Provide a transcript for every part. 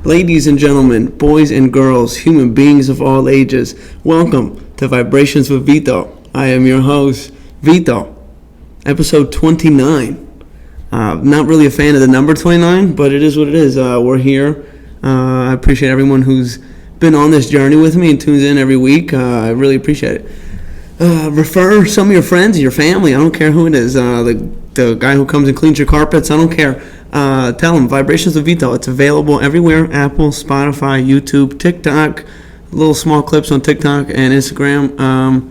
Ladies and gentlemen, boys and girls, human beings of all ages, welcome to Vibrations with Vito. I am your host, Vito. Episode 29. Not really a fan of the number 29, but it is what it is. We're here. I appreciate everyone who's been on this journey with me and tunes in every week. I really appreciate it. Refer some of your friends, your family, I don't care who it is. The guy who comes and cleans your carpets, I don't care. Tell them, Vibrations with Vito. It's available everywhere, Apple, Spotify, YouTube, TikTok, little small clips on TikTok and Instagram.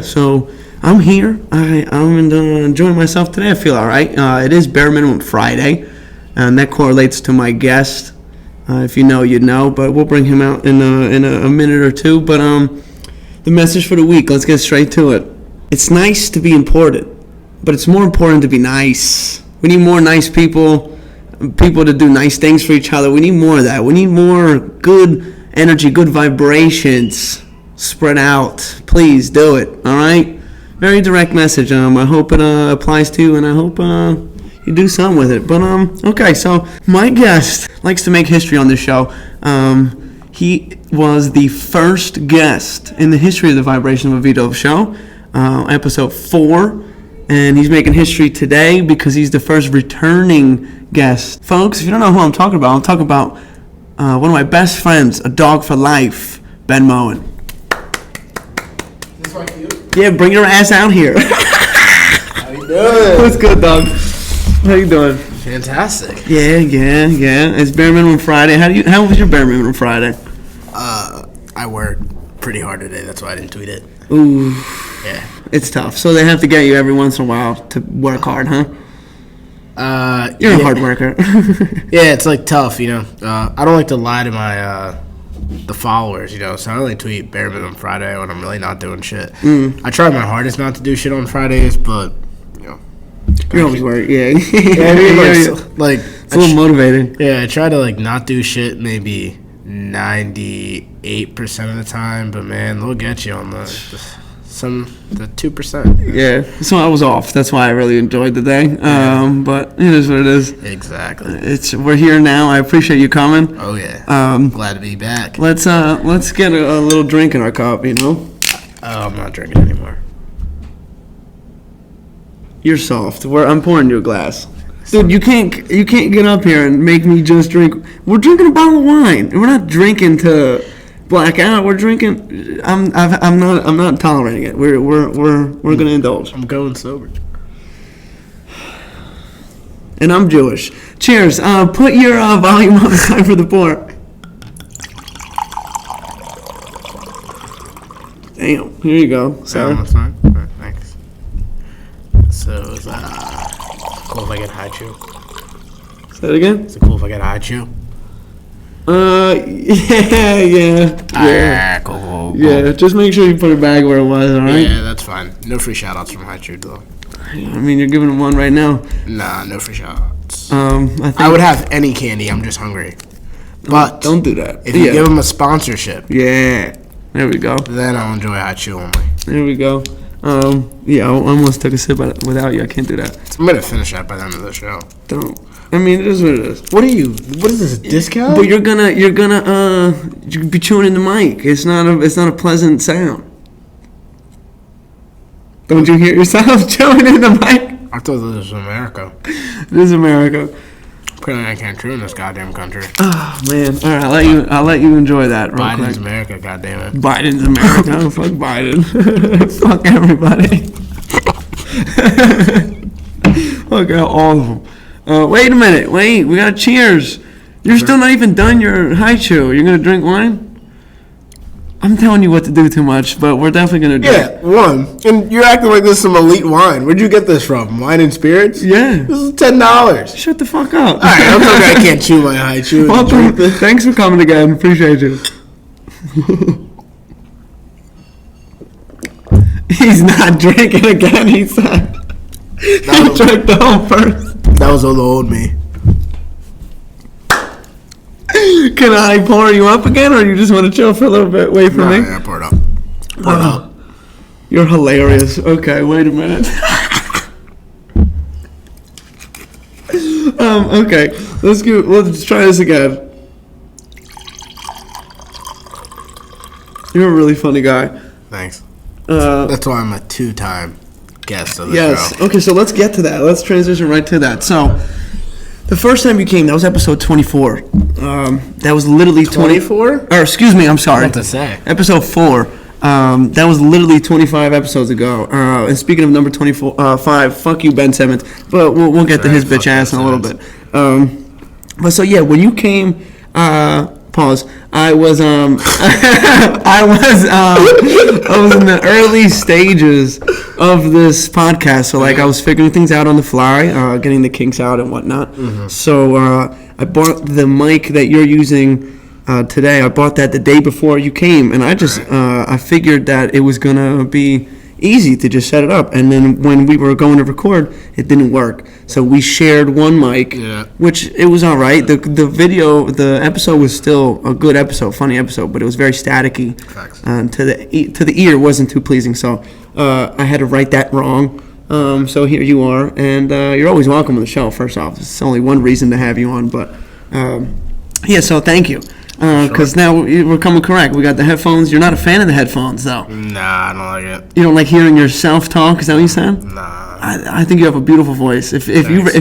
So I'm here. I'm enjoying myself today. I feel all right. It is Bare Minimum Friday, and that correlates to my guest. If you know, you know, but we'll bring him out in a minute or two. But the message for the week, let's get straight to it. It's nice to be important, but it's more important to be nice. We need more nice people to do nice things for each other. We need more of that. We need more good energy, good vibrations spread out. Please do it, all right? Very direct message. I hope it applies to you, and I hope you do something with it. But, okay, so my guest likes to make history on this show. He was the first guest in the history of the Vibration of Vito show, episode 4. And he's making history today because he's the first returning guest. Folks, if you don't know who I'm talking about one of my best friends, a dog for life, Ben Moen. This right you? Yeah, bring your ass out here. How you doing? What's good, dog? How you doing? Fantastic. Yeah. It's Bare Minimum Friday. How was your Bare Minimum Friday? I worked pretty hard today. That's why I didn't tweet it. Ooh. Yeah. It's tough. So they have to get you every once in a while to work hard, huh? You're a hard worker. Yeah, it's like tough, you know. I don't like to lie to my the followers, you know. So I only tweet Bare Minimum Friday when I'm really not doing shit. I try my hardest not to do shit on Fridays, but you know. You always work, yeah. Yeah, I mean, it's a little motivating. Yeah, I try to like not do shit maybe 98% of the time, but man, they'll get you on the 2%. Yeah, so I was off. That's why I really enjoyed the day. But it is what it is. Exactly. We're here now. I appreciate you coming. Oh yeah. Glad to be back. Let's get a little drink in our cup. You know. Oh, I'm not drinking anymore. You're soft. I'm pouring you a glass. Dude, you can't get up here and make me just drink. We're drinking a bottle of wine. We're not drinking to black out. We're drinking. I'm not tolerating it. We're gonna indulge. I'm going sober. And I'm Jewish. Cheers. Put your volume on the side for the pour. Damn. Here you go, sir. That's fine. All right, thanks. So is cool if I get high chew? Say it again. Is it cool if I get high chew? Yeah. Cool. Yeah, just make sure you put it back where it was, all right? Yeah, that's fine. No free shout-outs from high chew, though. I mean, you're giving them one right now. Nah, no free shout-outs. I would have any candy. I'm just hungry. But don't do that. If you give them a sponsorship, yeah, there we go. Then I'll enjoy high chew only. There we go. I almost took a sip without you. I can't do that. I'm gonna finish that by the end of the show. Don't. I mean, it is what it is. What is this, a discount? But you're gonna be chewing in the mic. It's not a pleasant sound. Don't you hear yourself chewing in the mic? I thought this was America. It is America. Apparently I can't chew in this goddamn country. Oh man! All right, I'll let you enjoy that. Real Biden's quick. America, goddammit. Biden's America. Oh, fuck Biden. Fuck everybody. Fuck all of them. Wait a minute. Wait, we got cheers. You're still not even done your high chew. You're gonna drink wine? I'm telling you what to do too much, but we're definitely gonna drink. Yeah, one. And you're acting like this is some elite wine. Where'd you get this from? Wine and Spirits? Yeah. This is $10. Shut the fuck up. All right, I'm sorry I can't chew my high chew. Well, thanks for coming again. Appreciate you. He's not drinking again, he said. He drank the whole first. That was all the old me. Can I pour you up again, or you just want to chill for a little bit? Wait for me? Yeah, pour it up. Pour it up. You're hilarious. Okay, wait a minute. Okay, let's try this again. You're a really funny guy. Thanks. That's why I'm a 2-time guest of the show. Okay, so let's get to that. Let's transition right to that. So, the first time you came, that was episode 24. That was literally 24? Or excuse me, I'm sorry. What to say? Episode 4. That was literally 25 episodes ago. And speaking of number 5, fuck you, Ben Simmons. But we'll get to his bitch ass in a little bit. But so yeah, when you came, pause. I was I was in the early stages of this podcast. So like I was figuring things out on the fly, getting the kinks out and whatnot. Mm-hmm. So I bought the mic that you're using. Today I bought that the day before you came, and I just I figured that it was gonna be easy to just set it up, and then when we were going to record, it didn't work. So we shared one mic, which it was all right. The episode was still a good episode, funny episode, but it was very staticky. To the ear, wasn't too pleasing. So I had to write that wrong. So here you are, and you're always welcome on the show. First off, it's only one reason to have you on, but yeah. So thank you. Because now we're coming correct. We got the headphones. You're not a fan of the headphones, though. Nah, I don't like it. You don't like hearing yourself talk? Is that what you said? Nah. I think you have a beautiful voice. If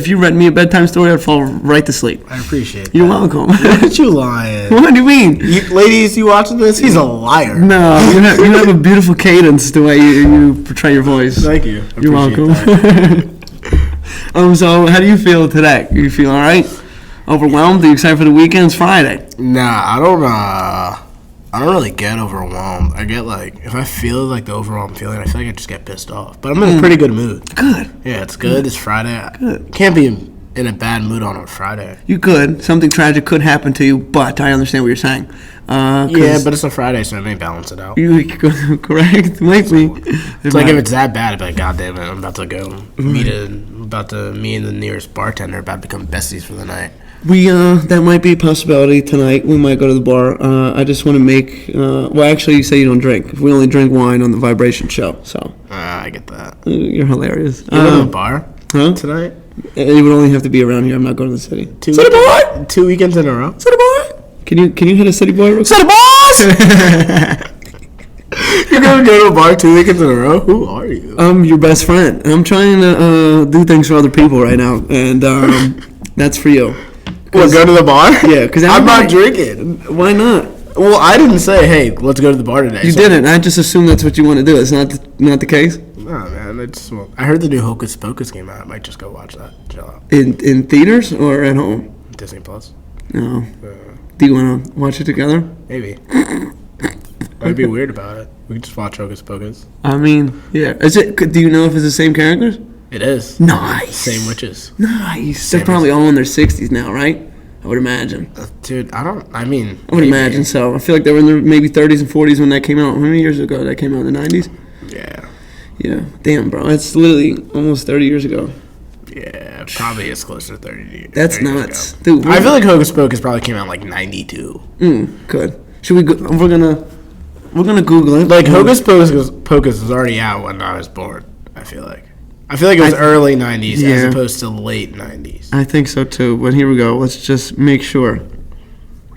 you read me a bedtime story, I'd fall right to sleep. I appreciate it. You're welcome. Look at you lying. What do you mean? Ladies, you watching this? He's a liar. No, you have a beautiful cadence the way you portray your voice. Thank you. You're welcome. So how do you feel today? You feel all right? Overwhelmed? Are you excited for the weekend? It's Friday. Nah, I don't really get overwhelmed. I get if I feel the overall feeling, I feel like I just get pissed off. But I'm in a pretty good mood. Good. Yeah, it's good. It's Friday. Good. Can't be in a bad mood on a Friday. You could. Something tragic could happen to you, but I understand what you're saying. Yeah, but it's a Friday, so it may balance it out. Correct. Might be. It's like if it's that bad, I'd be like, God damn it, I'm about to go me and the nearest bartender about to become besties for the night. That might be a possibility tonight. We might go to the bar. I just want to make. Well, actually, you say you don't drink. We only drink wine on the Vibration show. So. I get that. You're hilarious. You go to the bar tonight? It would only have to be around here. I'm not going to the city. City boy. 2 weekends in a row. City boy. Can you hit a city boy? City boys. You're gonna go to a bar 2 weekends in a row? Who are you? I'm your best friend. I'm trying to do things for other people right now, and that's for you. Well, go to the bar? Yeah, because I'm not drinking. Why not? Well, I didn't say, hey, let's go to the bar today. You didn't. I just assumed that's what you want to do. It's not the case? Nah, man. I heard the new Hocus Pocus came out. I might just go watch that. Chill out. In theaters or at home? Disney Plus. No. Do you want to watch it together? Maybe. I'd be weird about it. We could just watch Hocus Pocus. I mean, yeah. Do you know if it's the same characters? It is. Nice. Same witches. Nice. They're probably all in their 60s now, right? I would imagine. Dude, I would imagine so. I feel like they were in their maybe 30s and 40s when that came out. How many years ago that came out? In the 90s? Yeah. Yeah. Damn, bro. That's literally almost 30 years ago. Yeah, probably it's closer to 30 years. That's 30 nuts. Years Dude, I feel like Hocus Pocus probably came out 92. Good. Should we go? We're gonna Google it. Hocus Pocus was already out when I was born, I feel like. I feel like it was early 90s as opposed to late 90s. I think so too, but here we go. Let's just make sure.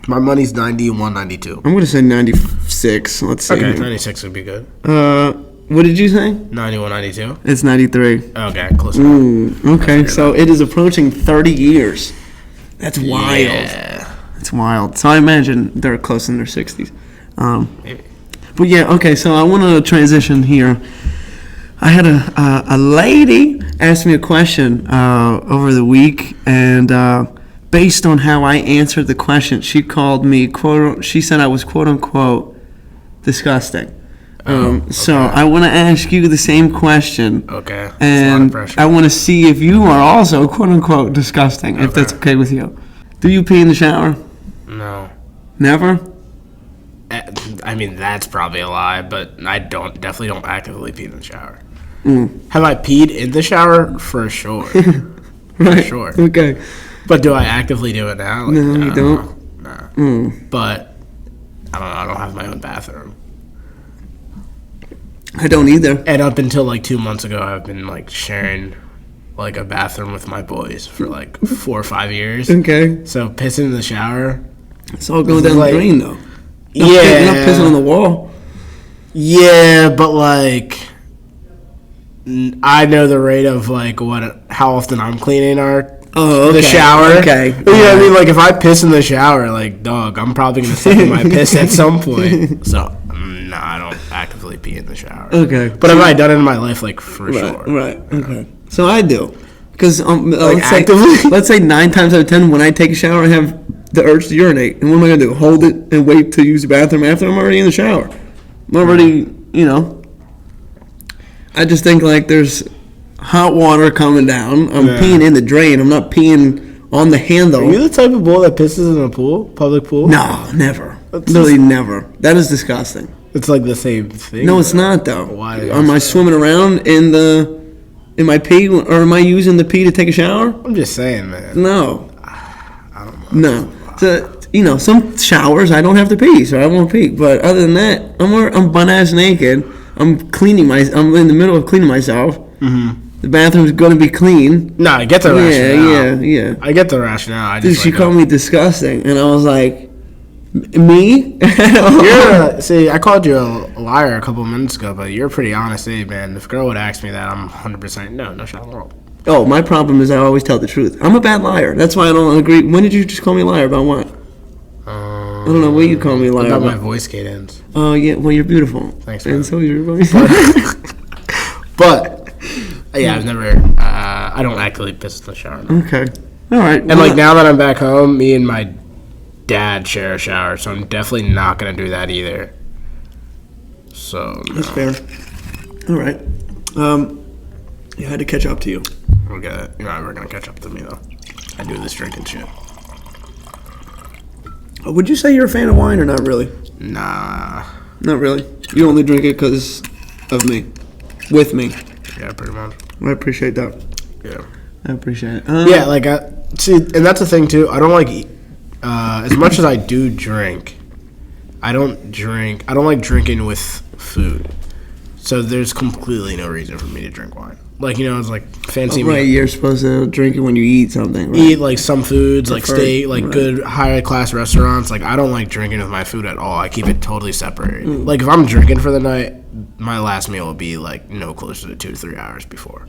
My money's 91, 92. I'm going to say 96. Let's see. Okay, 96 would be good. What did you say? 91, 92? It's 93. Okay, close enough. Okay, so it is approaching 30 years. That's wild. Yeah. That's wild. So I imagine they're close in their 60s. Maybe. But yeah, okay, so I want to transition here. I had a lady ask me a question over the week, and based on how I answered the question, she called me she said I was quote unquote disgusting. Okay. So I want to ask you the same question. Okay. And I want to see if you are also quote unquote disgusting, if that's okay with you. Do you pee in the shower? No. Never? I mean, that's probably a lie, but I definitely don't actively pee in the shower. Have I peed in the shower? For sure. Right. For sure. Okay. But do I actively do it now? No, you don't. No. But I don't know. I don't have my own bathroom. I don't either. And up until 2 months ago, I've been sharing a bathroom with my boys for 4 or 5 years. Okay. So pissing in the shower. It's all going down the drain though. You're not pissing on the wall. Yeah, but like, I know the rate of like how often I'm cleaning the shower. Okay. You know what I mean? Like, if I piss in the shower, like, dog, I'm probably gonna suck in my piss at some point. So, no, I don't actively pee in the shower. Okay. But have I done it in my life? Like, for sure. Right. Okay. So I do, because actively? let's say 9 times out of 10, when I take a shower, I have the urge to urinate, and what am I gonna do? Hold it and wait to use the bathroom after I'm already in the shower? I'm already, I just think like there's hot water coming down. I'm peeing in the drain. I'm not peeing on the handle. Are you the type of boy that pisses in a pool, public pool? No, never. Literally never. That is disgusting. It's like the same thing. No, it's not though. Why? Am I swimming around in my pee, or am I using the pee to take a shower? I'm just saying, man. No. I don't know. No. So, some showers I don't have to pee, so I won't pee. But other than that, I'm butt ass naked. I'm in the middle of cleaning myself. Mm-hmm. The bathroom's going to be clean. No, I get the rationale. Yeah. I get the rationale. Dude, she called me disgusting, and I was like, me? See, I called you a liar a couple minutes ago, but you're pretty honest, man. If a girl would ask me that, I'm 100% no shot in the world. Oh, my problem is I always tell the truth. I'm a bad liar. That's why I don't agree. When did you just call me a liar? About what? I don't know what you call me a liar about. My voice cadence. Oh, yeah. Well, you're beautiful. Thanks, man. And so is your voice. But, yeah, I've never... I don't actually piss in the shower. No. Okay. All right. And, like, now that I'm back home, me and my dad share a shower, so I'm definitely not going to do that either. So, no. That's fair. All right. I had to catch up to you. Okay. You're never going to catch up to me, though. I do this drinking shit. Would you say you're a fan of wine or not really? Nah. Not really? You only drink it because of me? With me? Yeah, pretty much. I appreciate that. Yeah. I appreciate it. Yeah, like, see, and that's the thing, too. I don't like, as much as I do drink, I don't like drinking with food. So there's completely no reason for me to drink wine. Like, it's like fancy meal. Right, you're supposed to drink it when you eat something, right? Eat, like, some foods, like steak, like good higher-class restaurants. Like, I don't like drinking with my food at all. I keep it totally separated. Like, if I'm drinking for the night, my last meal will be, like, no closer to 2 to 3 hours before.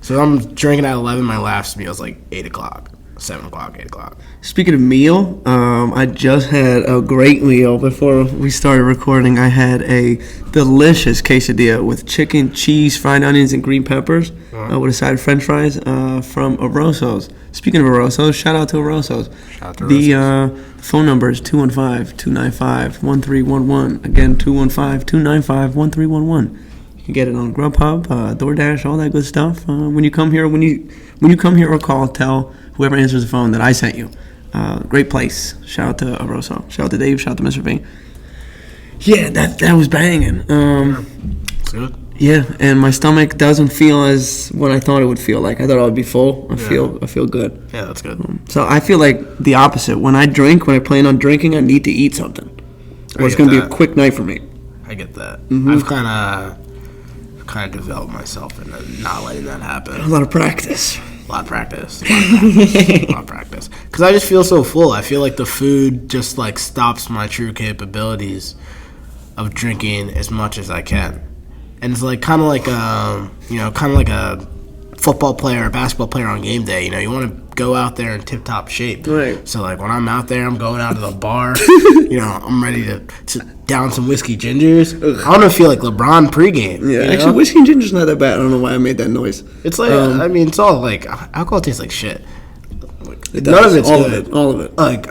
So if I'm drinking at 11, my last meal is, like, 8 o'clock. 7 o'clock, 8 o'clock. Speaking of meal, I just had a great meal before we started recording. I had a delicious quesadilla with chicken, cheese, fried onions, and green peppers with a side of french fries from Aroso's. Speaking of Aroso's, shout out to Aroso's. Shout out to The phone number is 215-295-1311. Again, 215-295-1311. You can get it on Grubhub, DoorDash, all that good stuff. When you come here or call, tell whoever answers the phone that I sent you. Great place. Shout out to Aroso. Shout out to Dave. Shout out to Mr. V. Yeah, that was banging. It's good. Yeah, and my stomach doesn't feel as what I thought it would feel like. I thought I would be full. I feel good. Yeah, that's good. So I feel like the opposite. When I plan on drinking, I need to eat something. Or it's going to be a quick night for me. I get that. Mm-hmm. I've kind of developed myself into not letting that happen. A lot of practice. A lot of practice. Because I just feel so full. I feel like the food just like stops my true capabilities of drinking as much as I can. And it's like kind of like a football player or basketball player on game day. You want to go out there in tip-top shape. Right. So like when I'm out there, I'm going out to the bar. I'm ready to down some whiskey gingers. I want to feel like LeBron pregame. Yeah, actually, whiskey and ginger's not that bad. I don't know why I made that noise. It's like it's all like alcohol tastes like shit. Like, none of it's good. All of it. Like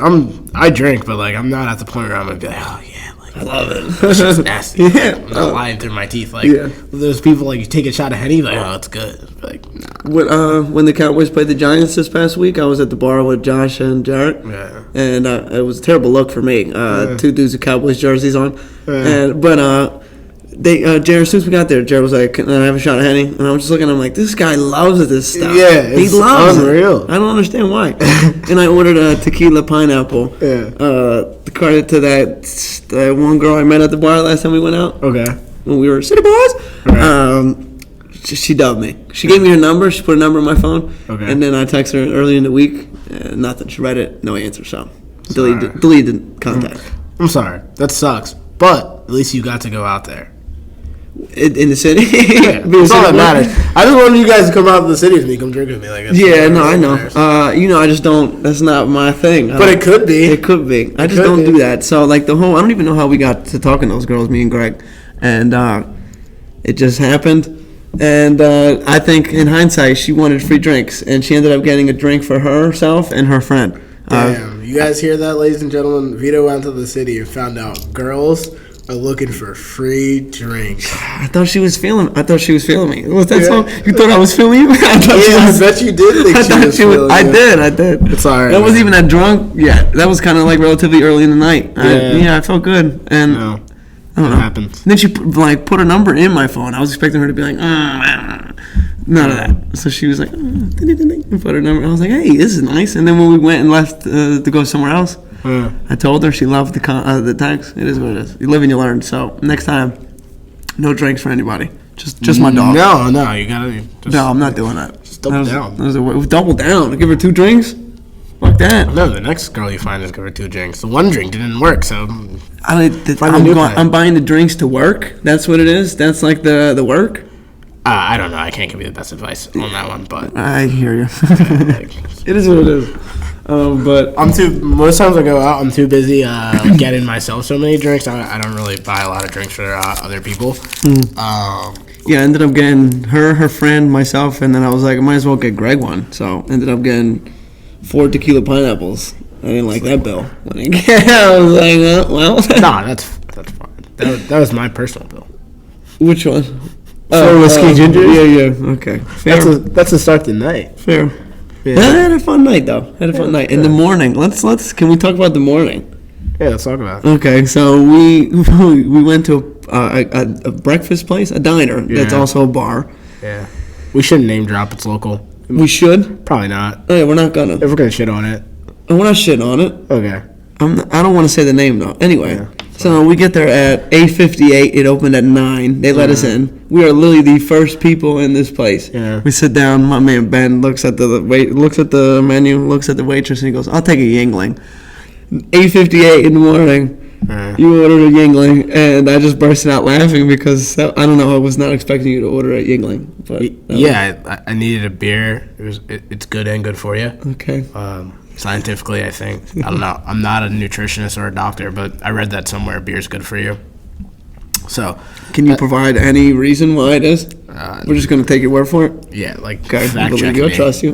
I drink, but like I'm not at the point where I'm gonna be like, oh yeah, like I love it. It's just nasty. Yeah. I'm not lying through my teeth. Like those people like you take a shot of Henny, like oh it's good. Like nah. When the Cowboys played the Giants this past week, I was at the bar with Josh and Jarrett. Yeah. And it was a terrible look for me. Two dudes with Cowboys jerseys on. Yeah. But Jared, as soon as we got there, Jared was like, "Can I have a shot of Henny?" And I was just looking at him like, "This guy loves this stuff. Yeah, he loves unreal. it. I don't understand why." And I ordered a tequila pineapple. Yeah. The credit to that one girl I met at the bar last time we went out. Okay. When we were city boys. Right. She dubbed me. She gave me her number. She put a number on my phone. Okay. And then I texted her early in the week. Nothing. She read it. No answer. So deleted contact. I'm sorry. That sucks. but at least you got to go out there. In the city. Yeah, that's all that matters. I just wanted you guys to come out to the city with me, come drink with me. Yeah, no, I know. I just don't. That's not my thing. But it could be. It could be. I just don't do that. So like I don't even know how we got to talking to those girls, me and Greg, and it just happened. And I think in hindsight, she wanted free drinks, and she ended up getting a drink for herself and her friend. Damn, you guys hear that, ladies and gentlemen? Vito went to the city and found out girls are looking for free drinks. I thought she was feeling me. Was that song? You thought I was feeling you? I bet you did think she was feeling you. I did. It's all right. That wasn't even that drunk yet. That was kind of like relatively early in the night. I felt good. And no. I don't know. Happens. And then she put a number in my phone. I was expecting her to be like, none of that. So she was like, and put her number. I was like, hey, this is nice. And then when we went and left to go somewhere else, I told her she loved the text. It is what it is. You live and you learn. So next time, no drinks for anybody. Just my dog. No, you gotta. No, I'm not doing that. Just double down. Double down. Give her 2 drinks. Fuck that. No, the next girl you find is give her 2 drinks. The 1 drink didn't work, so. I'm buying the drinks to work. That's what it is. That's like the work. I don't know. I can't give you the best advice on that one, but I hear you. It is what it is. But most times I go out, I'm too busy getting myself so many drinks. I don't really buy a lot of drinks for other people. I ended up getting her friend, myself, and then I was like, I might as well get Greg one. So ended up getting 4 tequila pineapples. I didn't like that bill. I was like, well. Nah, that's fine. That was my personal bill. Which one? 4 whiskey gingers? Yeah. Okay. Fair. That's the start of the night. Fair. Yeah. I had a fun night though. In the morning. Can we talk about the morning? Yeah, let's talk about it. Okay, so we went to a breakfast place, a diner that's also a bar. Yeah. We shouldn't name drop. It's local. We should? Probably not. Oh, yeah, we're not gonna. If we're gonna shit on it. Oh, we're not shitting on it. Okay. I don't want to say the name though. Anyway, so we get there at 8:58. It opened at 9. They let us in. We are literally the first people in this place. Yeah. We sit down. My man Ben looks at the menu, looks at the waitress, and he goes, "I'll take a Yingling." 8:58 in the morning. You ordered a Yingling, and I just bursted out laughing because I don't know. I was not expecting you to order a Yingling. But I needed a beer. It's good and good for you. Okay. Scientifically, I think. I don't know. I'm not a nutritionist or a doctor, but I read that somewhere. Beer's good for you. So, can you provide any reason why it is? We're just gonna take your word for it. Yeah, like okay, fact believe check you. me. I trust you.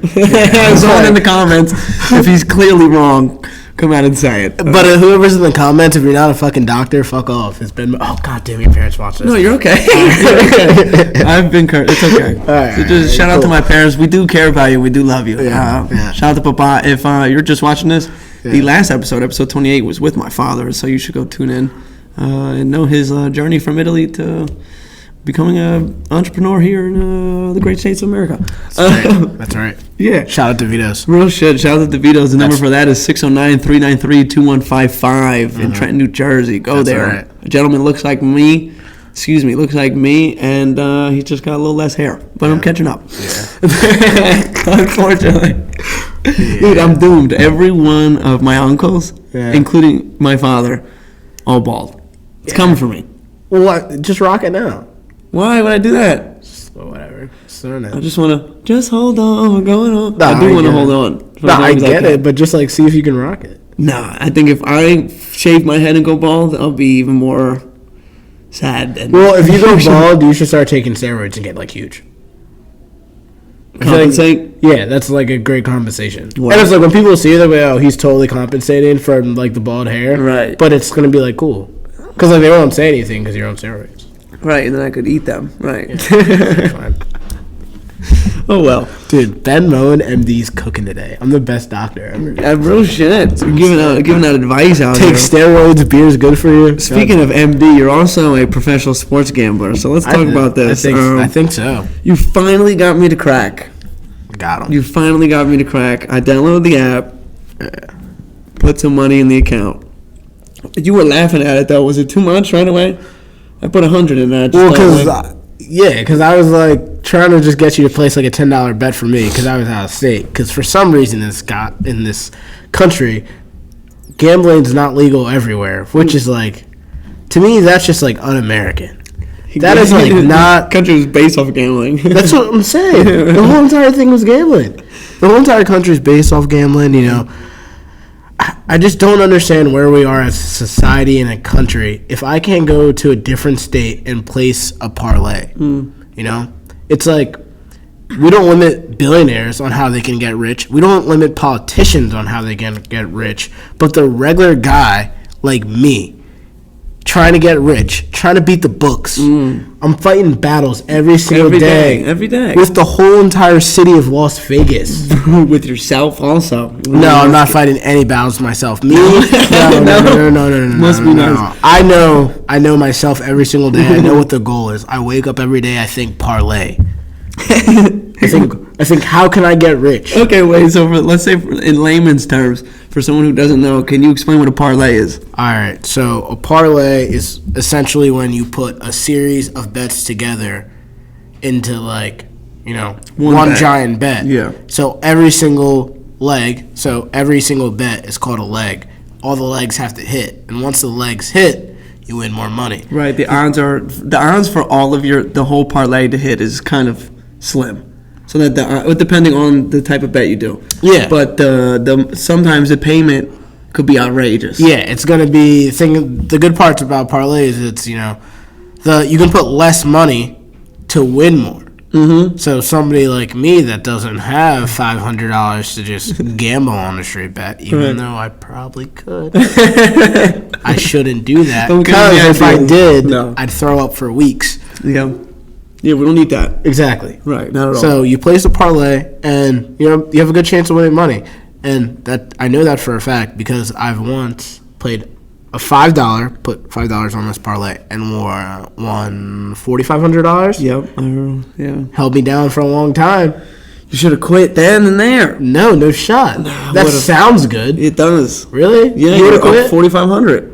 Someone in the comments, if he's clearly wrong, come out and say it. But whoever's in the comments, if you're not a fucking doctor, fuck off. It's been. Oh god damn, your parents watch this. No, you're okay. I've been cursed. It's okay. All right, so just shout out to my parents. We do care about you. We do love you. Shout out to Papa. If you're just watching this, the last episode 28, was with my father. So you should go tune in and know his journey from Italy to becoming an entrepreneur here in the great states of America. That's right. Yeah. Shout out to Vito's. Real shit. Shout out to Vito's. The number for that is 609-393-2155 in Trenton, New Jersey. Go there. Right. A gentleman looks like me. And he just got a little less hair. But I'm catching up. Yeah. Unfortunately. Yeah. Dude, I'm doomed. Every one of my uncles, including my father, all bald. It's coming for me. Well, what? Just rock it now. Why would I do that? Whatever. I just want to, just hold on, we're going on. Nah, I do want to hold on. No, I get it, but just like see if you can rock it. Nah, I think if I shave my head and go bald, I'll be even more sad. Well, if you go bald, you should start taking steroids and get like huge. Compensate? Yeah, that's like a great compensation. Wow. And it's like when people see it, they're like, oh, he's totally compensating from like the bald hair. Right. But it's going to be like cool. Because like they won't say anything because you're on steroids. Right, and then I could eat them. Right. Yeah, fine. Oh, well. Dude, Ben Moen, MD's cooking today. I'm the best doctor ever. Real shit. Giving out advice out Take here. steroids, beer's good for you. Speaking of MD, you're also a professional sports gambler. So let's talk about this. I think so. You finally got me to crack. Got him. You finally got me to crack. I downloaded the app. Put some money in the account. You were laughing at it, though. Was it too much right away? I put 100 in that. Because I was like trying to just get you to place like a $10 bet for me because I was out of state. Because for some reason in this country, gambling's not legal everywhere, which is like to me, that's just like un-American. That is like not. Country was based off of gambling. That's what I'm saying. The whole entire thing was gambling. The whole entire country is based off gambling. You know, I just don't understand where we are as a society and a country if I can't go to a different state and place a parlay. You know, it's like we don't limit billionaires on how they can get rich. We don't limit politicians on how they can get rich. But the regular guy like me, trying to get rich, trying to beat the books. I'm fighting battles every single day. Every day. With the whole entire city of Las Vegas. With yourself also. No, I'm not fighting any battles myself. Me? No. Must be nice. I know myself every single day. I know what the goal is. I wake up every day, I think parlay. I think how can I get rich? Okay, wait, so let's say in layman's terms, for someone who doesn't know, can you explain what a parlay is? All right, so a parlay is essentially when you put a series of bets together into like, you know, one giant bet. Yeah. So every single bet is called a leg. All the legs have to hit, and once the legs hit, you win more money. Right. The odds for all of the whole parlay to hit is kind of slim. So that depending on the type of bet you do. Yeah. But sometimes the payment could be outrageous. Yeah, it's gonna be the good parts about parlays. It's you can put less money to win more. Mm-hmm. So somebody like me that doesn't have $500 to just gamble on a straight bet, even though I probably could, I shouldn't do that because if I did, I'd throw up for weeks. Yeah. Yeah, we don't need that. Exactly. Right, not at all. So you place a parlay, and you have a good chance of winning money, and that I know that for a fact because I've once played a $5, put $5 on this parlay, and won $4,500. Yep. Yeah. Held me down for a long time. You should have quit then and there. No shot. That sounds good. It does. Really? Yeah, you would have quit $4,500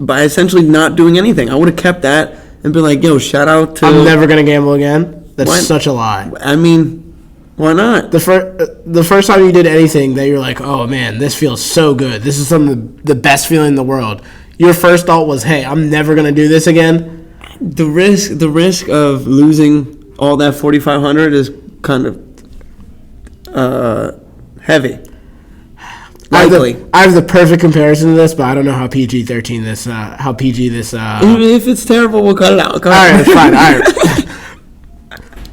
by essentially not doing anything. I would have kept that. And be like, yo, shout out to... I'm never going to gamble again? That's such a lie. I mean, why not? The first time you did anything that you're like, oh, man, this feels so good. This is the best feeling in the world. Your first thought was, hey, I'm never going to do this again? The risk of losing all that $4,500 is kind of heavy. Likely. I have the perfect comparison to this, but I don't know how PG-13 this. How PG this. If it's terrible, we'll cut it out. All right, it's fine. All right.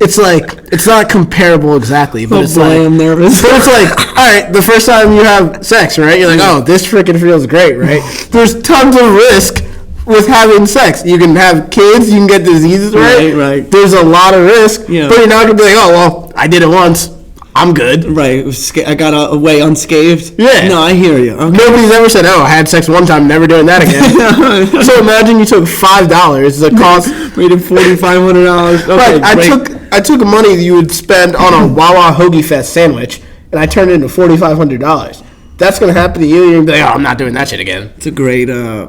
It's like it's not comparable exactly, but it's like I'm nervous. But it's like, all right, the first time you have sex, right? You're like, oh, this freaking feels great, right? There's tons of risk with having sex. You can have kids, you can get diseases, right? Right. There's a lot of risk, but you're not gonna be like, oh, well, I did it once. I'm good. Right. I got away unscathed. Yeah. No, I hear you. Okay. Nobody's ever said, oh, I had sex one time, never doing that again. So imagine you took $5, the cost. Made it $4,500. Okay, right. I took money that you would spend on a Wawa Hoagie Fest sandwich, and I turned it into $4,500. That's going to happen to you, and you're going to be like, oh, I'm not doing that shit again. It's a great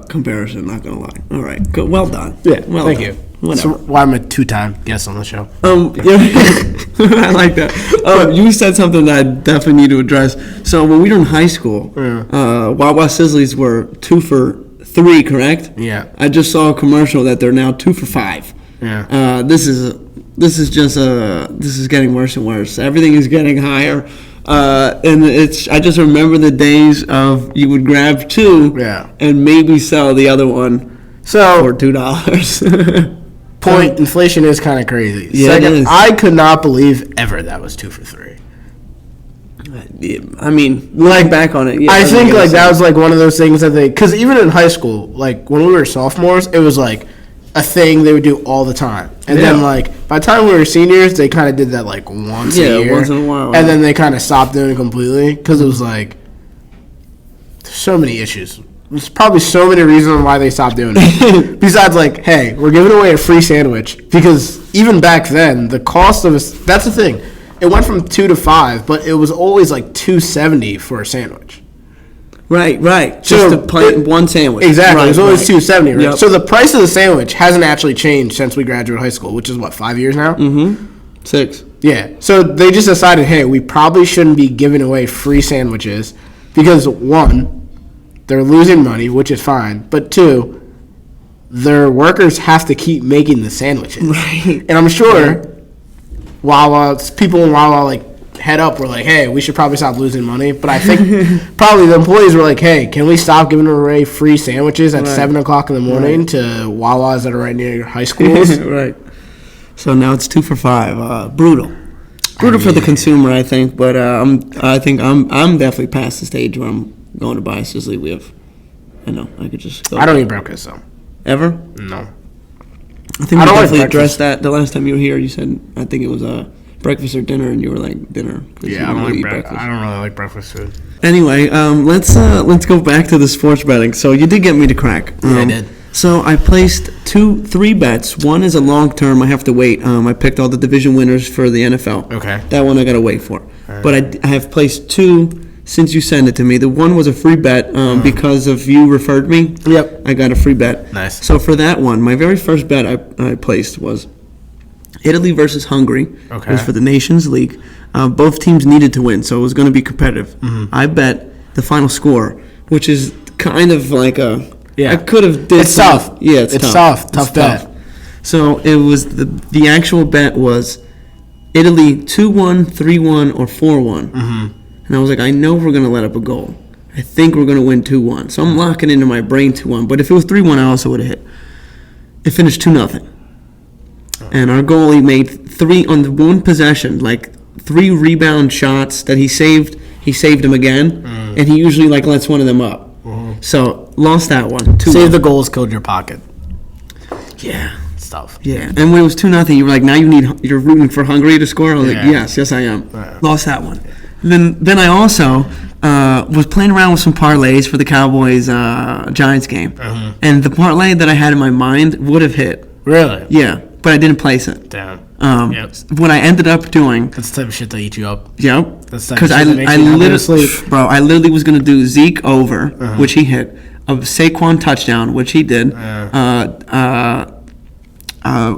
comparison, not going to lie. All right. Good. Well done. Yeah. Well thank done. you. Whatever. So why I'm a 2-time guest on the show. I like that. You said something that I definitely need to address. So when we were in high school, Wawa Sizzlies were 2 for $3, correct? Yeah. I just saw a commercial that they're now 2 for $5. Yeah. This is getting worse and worse. Everything is getting higher. And I just remember the days of you would grab 2 and maybe sell the other one for $2. Point, inflation is kind of crazy. Yeah, Second, it is. I could not believe ever that was 2 for $3. I mean, like back on it. Yeah, I think like that was like one of those things that because even in high school, like when we were sophomores, it was like a thing they would do all the time. And then like by the time we were seniors, they kind of did that like once a year. Once in a while. And then they kind of stopped doing it completely because it was like so many issues. There's probably so many reasons why they stopped doing it. Besides, like, hey, we're giving away a free sandwich. Because even back then, the cost of that's the thing. It went from 2 to 5, but it was always like $2.70 for a sandwich. Right. Just one sandwich. Exactly. It was always $2.70, right? Yep. So the price of the sandwich hasn't actually changed since we graduated high school, which is, 5 years now? Mm-hmm. 6. Yeah. So they just decided, hey, we probably shouldn't be giving away free sandwiches because, 1, they're losing money, which is fine. But 2, their workers have to keep making the sandwiches. Right. And I'm sure people in Wawa like head up were like, hey, we should probably stop losing money. But I think probably the employees were like, hey, can we stop giving away free sandwiches at 7 o'clock in the morning to Wawas that are right near your high schools? Right. So now it's 2 for $5. Brutal for the consumer, I think. But I think I'm definitely past the stage where I'm going to buy a sizzly whiff. I know I could just go. I don't eat breakfast though. Ever? No. I think we definitely addressed that the last time you were here. You said I think it was breakfast or dinner, and you were like dinner. Yeah, I don't really like breakfast food. Anyway, let's go back to the sports betting. So you did get me to crack. Yeah, I did. So I placed 3 bets. One is a long term. I have to wait. I picked all the division winners for the NFL. Okay. That one I gotta wait for. Right. But I have placed 2 since you sent it to me. The one was a free bet because of you referred me. Yep. I got a free bet. Nice. So for that one, my very first bet I placed was Italy versus Hungary. Okay. It was for the Nations League. Both teams needed to win, so it was going to be competitive. Mm-hmm. I bet the final score, which is kind of like a... Yeah. I could have did... It's tough. Yeah, it's tough. Tough bet. So it was the actual bet was Italy 2-1, 3-1, or 4-1. Mm-hmm. And I was like, I know we're going to let up a goal. I think we're going to win 2-1. So I'm locking into my brain 2-1. But if it was 3-1, I also would have hit. It finished 2-0. And our goalie made 3 on the one possession, like 3 rebound shots that he saved. He saved them again. And he usually like lets one of them up. So lost that one. 2-1. Save the goals, killed your pocket. Yeah. Stuff. Yeah. And when it was 2-0, you were like, now you're rooting for Hungary to score? I was like, Yeah. yes, I am. Right. Lost that one. Then I also was playing around with some parlays for the Cowboys Giants game, and the parlay that I had in my mind would have hit. Really? Yeah, but I didn't place it. Damn. Yep. What I ended up doing. That's the type of shit that eat you up. Yep. That's the type Because of shit that makes you literally, sleep. bro, I literally was gonna do Zeke over, which he hit, a Saquon touchdown, which he did.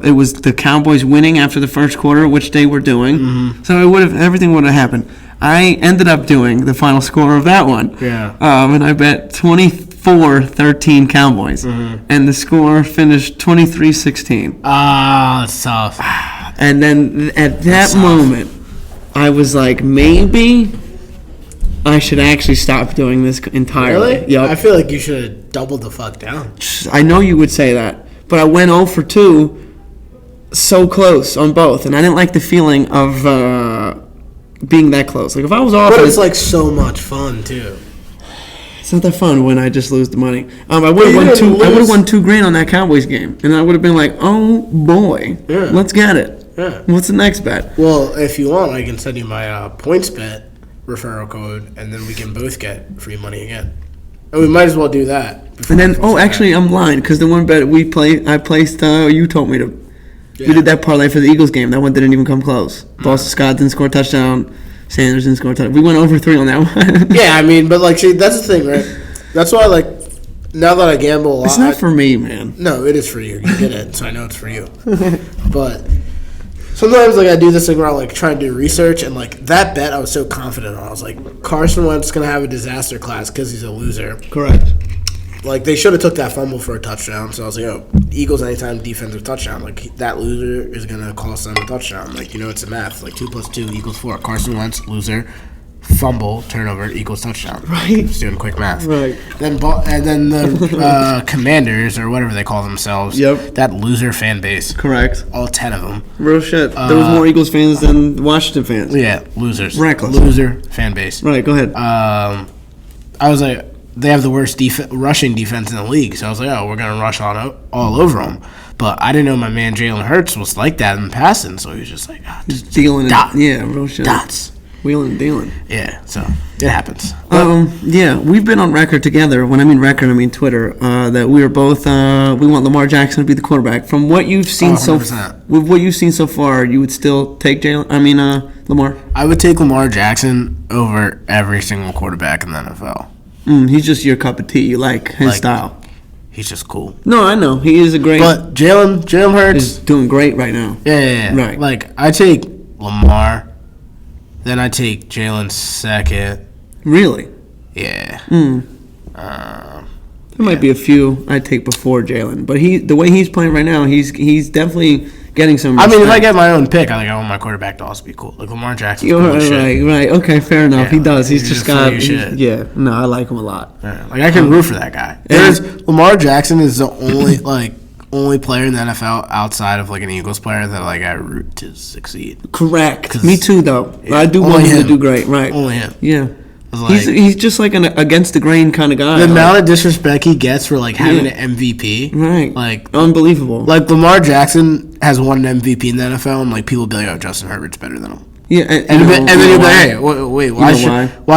It was the Cowboys winning after the first quarter, which they were doing. So everything would have happened. I ended up doing the final score of that one. Yeah. And I bet 24-13 Cowboys. And the score finished 23-16. Ah, that's tough. And then at that moment, I was like, maybe I should actually stop doing this entirely. Really? Yep. I feel like you should have doubled the fuck down. I know you would say that, but I went 0 for 2, so close on both, and I didn't like the feeling of being that close. Like if I was off, But it's like so much fun too. It's not that fun when I just lose the money. I would have won two. I would have won $2,000 on that Cowboys game, and I would have been like, "Oh boy, let's get it." Yeah. What's the next bet? Well, if you want, I can send you my points bet referral code, and then we can both get free money again. And we might as well do that. And then, actually, I'm lying because the one bet I placed. You told me to. Yeah. We did that parlay for the Eagles game. That one didn't even come close. Boston Scott didn't score a touchdown. Sanders didn't score a touchdown. We went over 3 on that one. Yeah, I mean, but like, see, that's the thing, right? That's why, like, now that I gamble a lot, it's not for me, man. No, it is for you. You get it, so I know it's for you. But sometimes, like, I do this thing where I like try and do research, and like that bet, I was so confident on. I was like, Carson Wentz is gonna have a disaster class because he's a loser. Correct. Like, they should have took that fumble for a touchdown. So I was like, oh, Eagles anytime defensive touchdown. Like, that loser is going to cost them a touchdown. Like, you know, it's a math. Like, 2 + 2 = 4. Carson Wentz, loser, fumble, turnover, equals touchdown. Right. Just doing quick math. Right. Then the Commanders, or whatever they call themselves, that loser fan base. Correct. All 10 of them. Real shit. There was more Eagles fans than Washington fans. Yeah, losers. Reckless. Loser fan base. Right, go ahead. I was like, they have the worst rushing defense in the league. So I was like, oh, we're going to rush all over them. But I didn't know my man Jalen Hurts was like that in passing. So he was just like, just dealing. Yeah, real shit. Dots. Wheeling and dealing. Yeah, so it happens. Yeah, we've been on record together. When I mean record, I mean Twitter. That we are both. We want Lamar Jackson to be the quarterback. From what you've seen with what you've seen so far, you would still take Lamar. I would take Lamar Jackson over every single quarterback in the NFL. He's just your cup of tea. You like his style. He's just cool. No, I know he is a great. But Jalen Hurts is doing great right now. Yeah. Right. Like I take Lamar, then I take Jalen second. Really? Yeah. There might be a few I'd take before Jalen, but the way he's playing right now, he's definitely getting some respect. I mean, if I get my own pick, I want my quarterback to also be cool. Like Lamar Jackson's cool as shit. Right. Okay, fair enough. Yeah, he does. He's just got. No, I like him a lot. Yeah, like I can root for that guy. Lamar Jackson is the only player in the NFL outside of like an Eagles player that like I root to succeed. Correct. Me too, though. I do want him to do great. Right. Only him. Yeah. Like, he's just like an against the grain kind of guy. The amount of disrespect he gets for like having an MVP, right? Like unbelievable. Like Lamar Jackson has won an MVP in the NFL, and like people will be like, "Oh, Justin Herbert's better than him." Yeah, and then you'll be like, "Hey, wait, why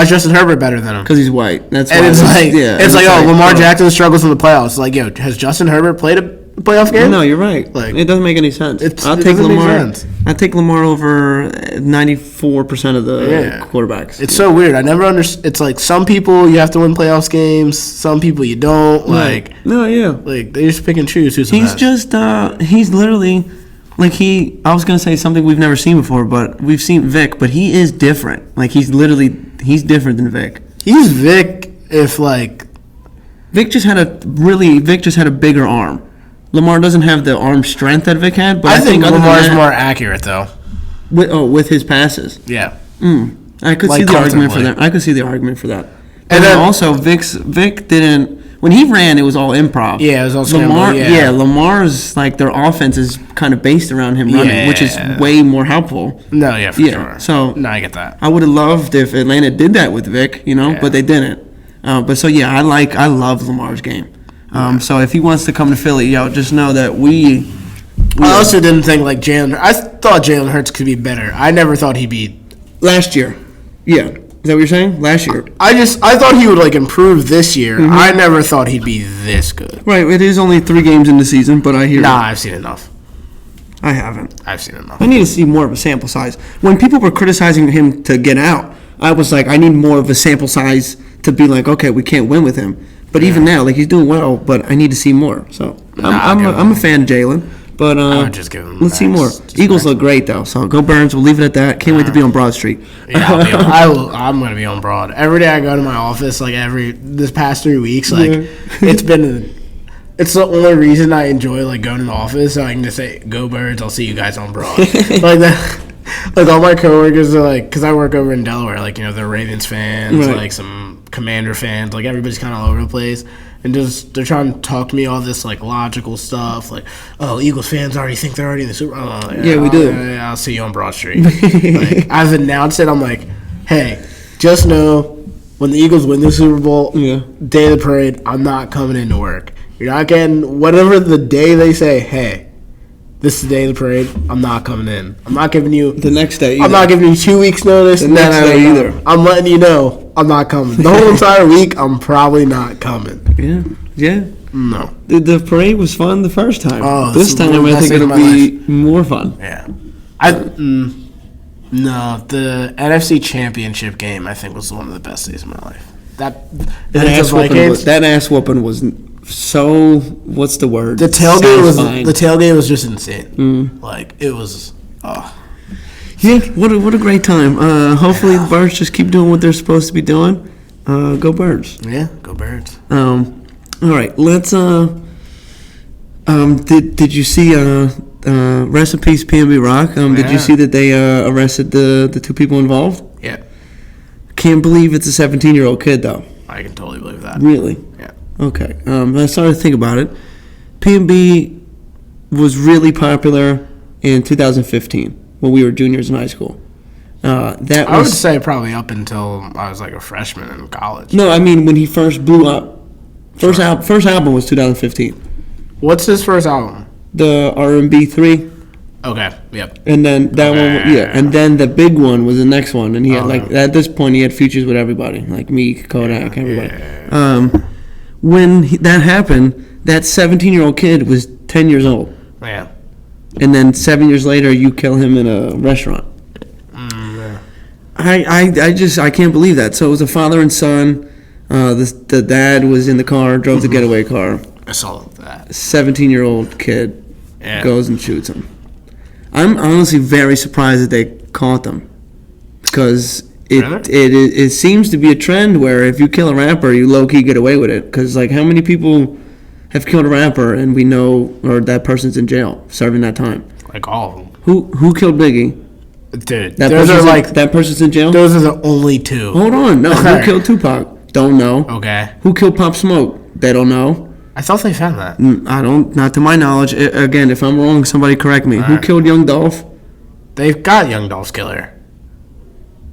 is Justin Herbert better than him?" Because he's white. That's and why. It's like, oh, Lamar Jackson struggles in the playoffs. Like, yo, has Justin Herbert played a playoff game? No, you're right. Like, it doesn't make any sense. I'll take Lamar. I take Lamar over 94% of the quarterbacks. It's so weird. I never understand. It's like some people you have to win playoffs games, some people you don't. Like, like they just pick and choose who's the best. He's literally like I was gonna say something we've never seen before, but we've seen Vic, but he is different. Like he's different than Vic. He's Vic if like Vic just had a bigger arm. Lamar doesn't have the arm strength that Vic had, but I think Lamar's more accurate though. With his passes. Yeah. I could see the argument for that. And then also Vic didn't. When he ran, it was all improv. Yeah, it was all Lamar. Lamar's like their offense is kind of based around him running, which is way more helpful. No, for sure. So no, I get that. I would have loved if Atlanta did that with Vic, but they didn't. I love Lamar's game. So if he wants to come to Philly, just know that we I also didn't think like Jalen. I thought Jalen Hurts could be better. I never thought he'd be last year. Yeah, is that what you're saying? Last year. I thought he would like improve this year. Mm-hmm. I never thought he'd be this good. Right. It is only 3 games in the season, but I hear. I've seen enough. I haven't. I've seen enough. I need to see more of a sample size. When people were criticizing him to get out, I was like, I need more of a sample size to be like, okay, we can't win with him. But even now, like he's doing well, but I need to see more. So I'm a fan of Jalen. But I would just give him let's see more. Eagles look great though, so go Burns. We'll leave it at that. Can't wait to be on Broad Street. Yeah, I'm gonna be on Broad every day. I go to my office like this past 3 weeks. Like it's the only reason I enjoy like going to the office. So I can just say, "Go Birds! I'll see you guys on Broad." Like that. Like all my coworkers are like, because I work over in Delaware. Like they're Ravens fans, like some Commander fans. Like everybody's kind of all over the place. And they're trying to talk to me all this like logical stuff, like, oh, Eagles fans already think they're already in the Super Bowl. We do. I'll see you on Broad Street. Like, I've announced it. I'm like, hey, just know when the Eagles win the Super Bowl, day of the parade, I'm not coming into work. You're not getting whatever the day they say. Hey, this is the day of the parade. I'm not coming in. I'm not giving you the next day either. I'm not giving you 2 weeks notice. The next day either. I'm letting you know I'm not coming. The whole entire week, I'm probably not coming. Yeah. No. The parade was fun the first time. Oh, this time I think it'll be more fun. Yeah. No, the NFC Championship game I think was one of the best days of my life. That ass whooping was so. What's the word? The tailgate was just insane. Like it was. Yeah, what a great time. Hopefully the Birds just keep doing what they're supposed to be doing. Go Birds. Yeah, go Birds. All right, let's. Did you see? Rest in peace, PNB Rock. Did you see that they arrested the 2 people involved? Yeah. Can't believe it's a 17-year-old kid though. I can totally believe that. Really? Yeah. Okay. I started to think about it. PNB was really popular in 2015 when we were juniors in high school. I would say probably up until I was like a freshman in college. No, I mean when he first blew up. First album was 2015. What's his first album? The R&B 3. Okay. Yep. And then that one, and then the big one was the next one, and he had at this point he had features with everybody, like Meek, Kodak, everybody. Yeah. When that happened, that 17-year-old kid was 10 years old. Yeah. And then 7 years later, you kill him in a restaurant. Yeah. I can't believe that. So it was a father and son. The dad was in the car, drove the getaway car. I saw that. 17-year-old kid goes and shoots him. I'm honestly very surprised that they caught them because It seems to be a trend where if you kill a rapper, you low key get away with it. Because like, how many people have killed a rapper and we know, or that person's in jail serving that time? Like all of them. Who killed Biggie? Dude, that person's in jail. Those are the only two. Hold on, no. Who killed Tupac? Don't know. Okay. Who killed Pop Smoke? They don't know. I thought they found that. I don't. Not to my knowledge. Again, if I'm wrong, somebody correct me. Who killed Young Dolph? They've got Young Dolph's killer.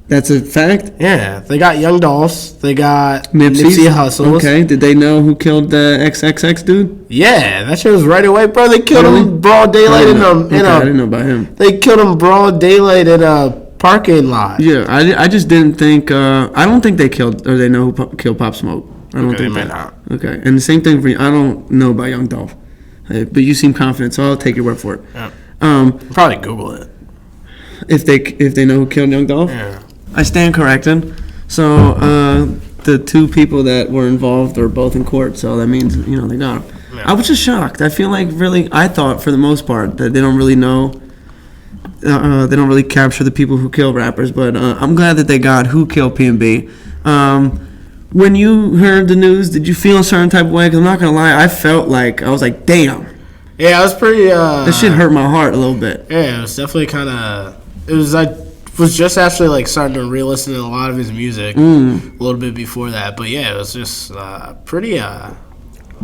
That's a fact? Yeah, they got Young Dolph's. They got Nipsey Hussle's. Okay, did they know who killed the XXX dude? Yeah, that shit was right away, bro. They killed him broad daylight I didn't know about him. They killed him broad daylight in a parking lot. Yeah, I just didn't think. I don't think they killed or they know who killed Pop Smoke. I don't think they that. may not. Okay, and the same thing for you. I don't know about Young Dolph, but you seem confident, so I'll take your word for it. Yeah. Probably Google it. If they know who killed Young Dolph. Yeah. I stand corrected. So the two people that were involved are both in court, so that means they got them. Yeah. I was just shocked. I feel like I thought for the most part that they don't really know. They don't really capture the people who kill rappers, but I'm glad that they got who killed P&B. When you heard the news, did you feel a certain type of way? Because I'm not gonna lie, I was like, damn. Yeah, I was pretty. That shit hurt my heart a little bit. Yeah, it was definitely kind of. It was like. Was just actually like starting to re-listen to a lot of his music a little bit before that, but yeah, it was just pretty.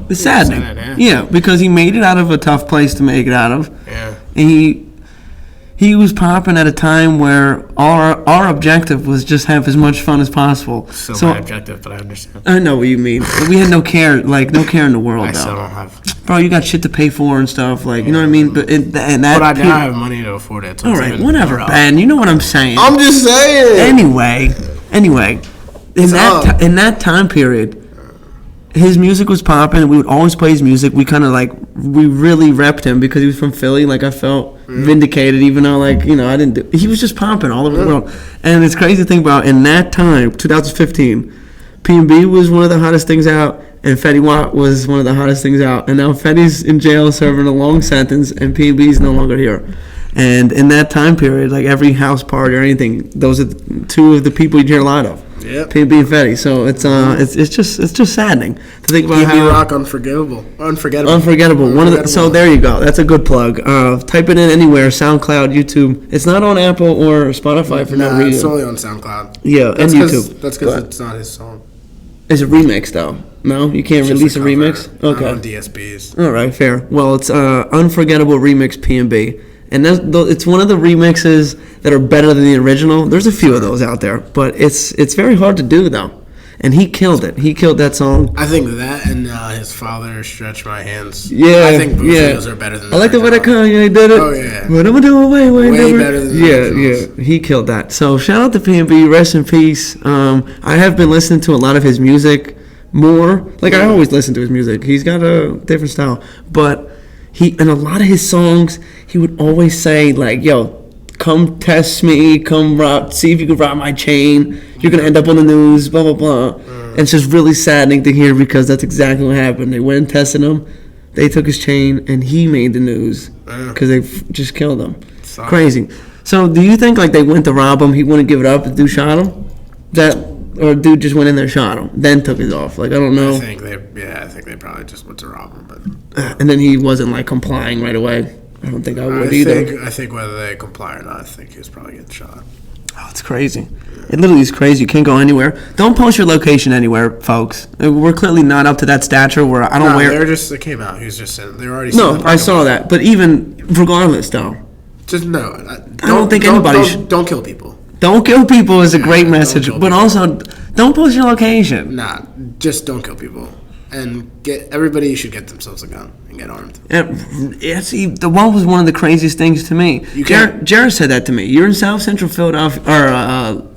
It's saddening, yeah, because he made it out of a tough place to make it out of. Yeah, and he was popping at a time where our objective was just have as much fun as possible. So my objective, but I understand. I know what you mean. We had no care in the world. I still don't have. Bro, you got shit to pay for and stuff, like you know what I mean. But I now have money to afford it. So all right, whatever, Ben. You know what I'm saying. I'm just saying. Anyway, in that time period, his music was popping. We would always play his music. We kind of we really repped him because he was from Philly. Like I felt vindicated, even though I didn't do. He was just popping all over the world. And it's crazy to think about in that time, 2015, P&B was one of the hottest things out. And Fetty Wap was one of the hottest things out. And now Fetty's in jail serving a long sentence, and P&B's no longer here. And in that time period, like every house party or anything, those are two of the people you'd hear a lot of. Yep. P&B and Fetty. So it's just saddening to think about how rock unforgettable. So there you go. That's a good plug. Type it in anywhere: SoundCloud, YouTube. It's not on Apple or Spotify for no reason. It's only on SoundCloud. Yeah, and YouTube. That's because it's not his song. It's a remix, though. No, you can't release a remix. Okay. On DSPs. All right, fair. Well, it's Unforgettable Remix P&B. And it's one of the remixes that are better than the original. There's a few of those out there, but it's very hard to do, though. And he killed it. He killed that song. I think that and his father, Stretch My Hands. Yeah, I think both of those are better than I like the way that Kanye did it. Oh, yeah. But I'm going to do it way better than Yeah. He killed that. So shout out to P&B. Rest in peace. I have been listening to a lot of his music more. Like, I always listen to his music. He's got a different style. But in a lot of his songs, he would always say, like, yo, come test me, see if you can rob my chain. You're going to end up on the news, blah, blah, blah. And it's just really saddening to hear because that's exactly what happened. They went and tested him. They took his chain, and he made the news because they just killed him. Sorry. Crazy. So do you think, like, they went to rob him, he wouldn't give it up, the dude shot him? Or dude just went in there, shot him, then took it off? Like, I don't know. I think they probably just went to rob him. But and then he wasn't, like, complying right away. I don't think I would either. I think whether they comply or not, I think he was probably getting shot. Oh, it's crazy. It literally is crazy. You can't go anywhere. Don't post your location anywhere, folks. We're clearly not up to that stature where I don't wear. They came out. He was just in. They were already. No, I saw that. But even regardless, though. Just no. I don't think anybody should. Don't kill people. Don't kill people is a great message, but also don't post your location. Nah, just don't kill people. And everybody should get themselves a gun and get armed. Yeah, see, the one was one of the craziest things to me. Jared said that to me. You're in South Central Philadelphia,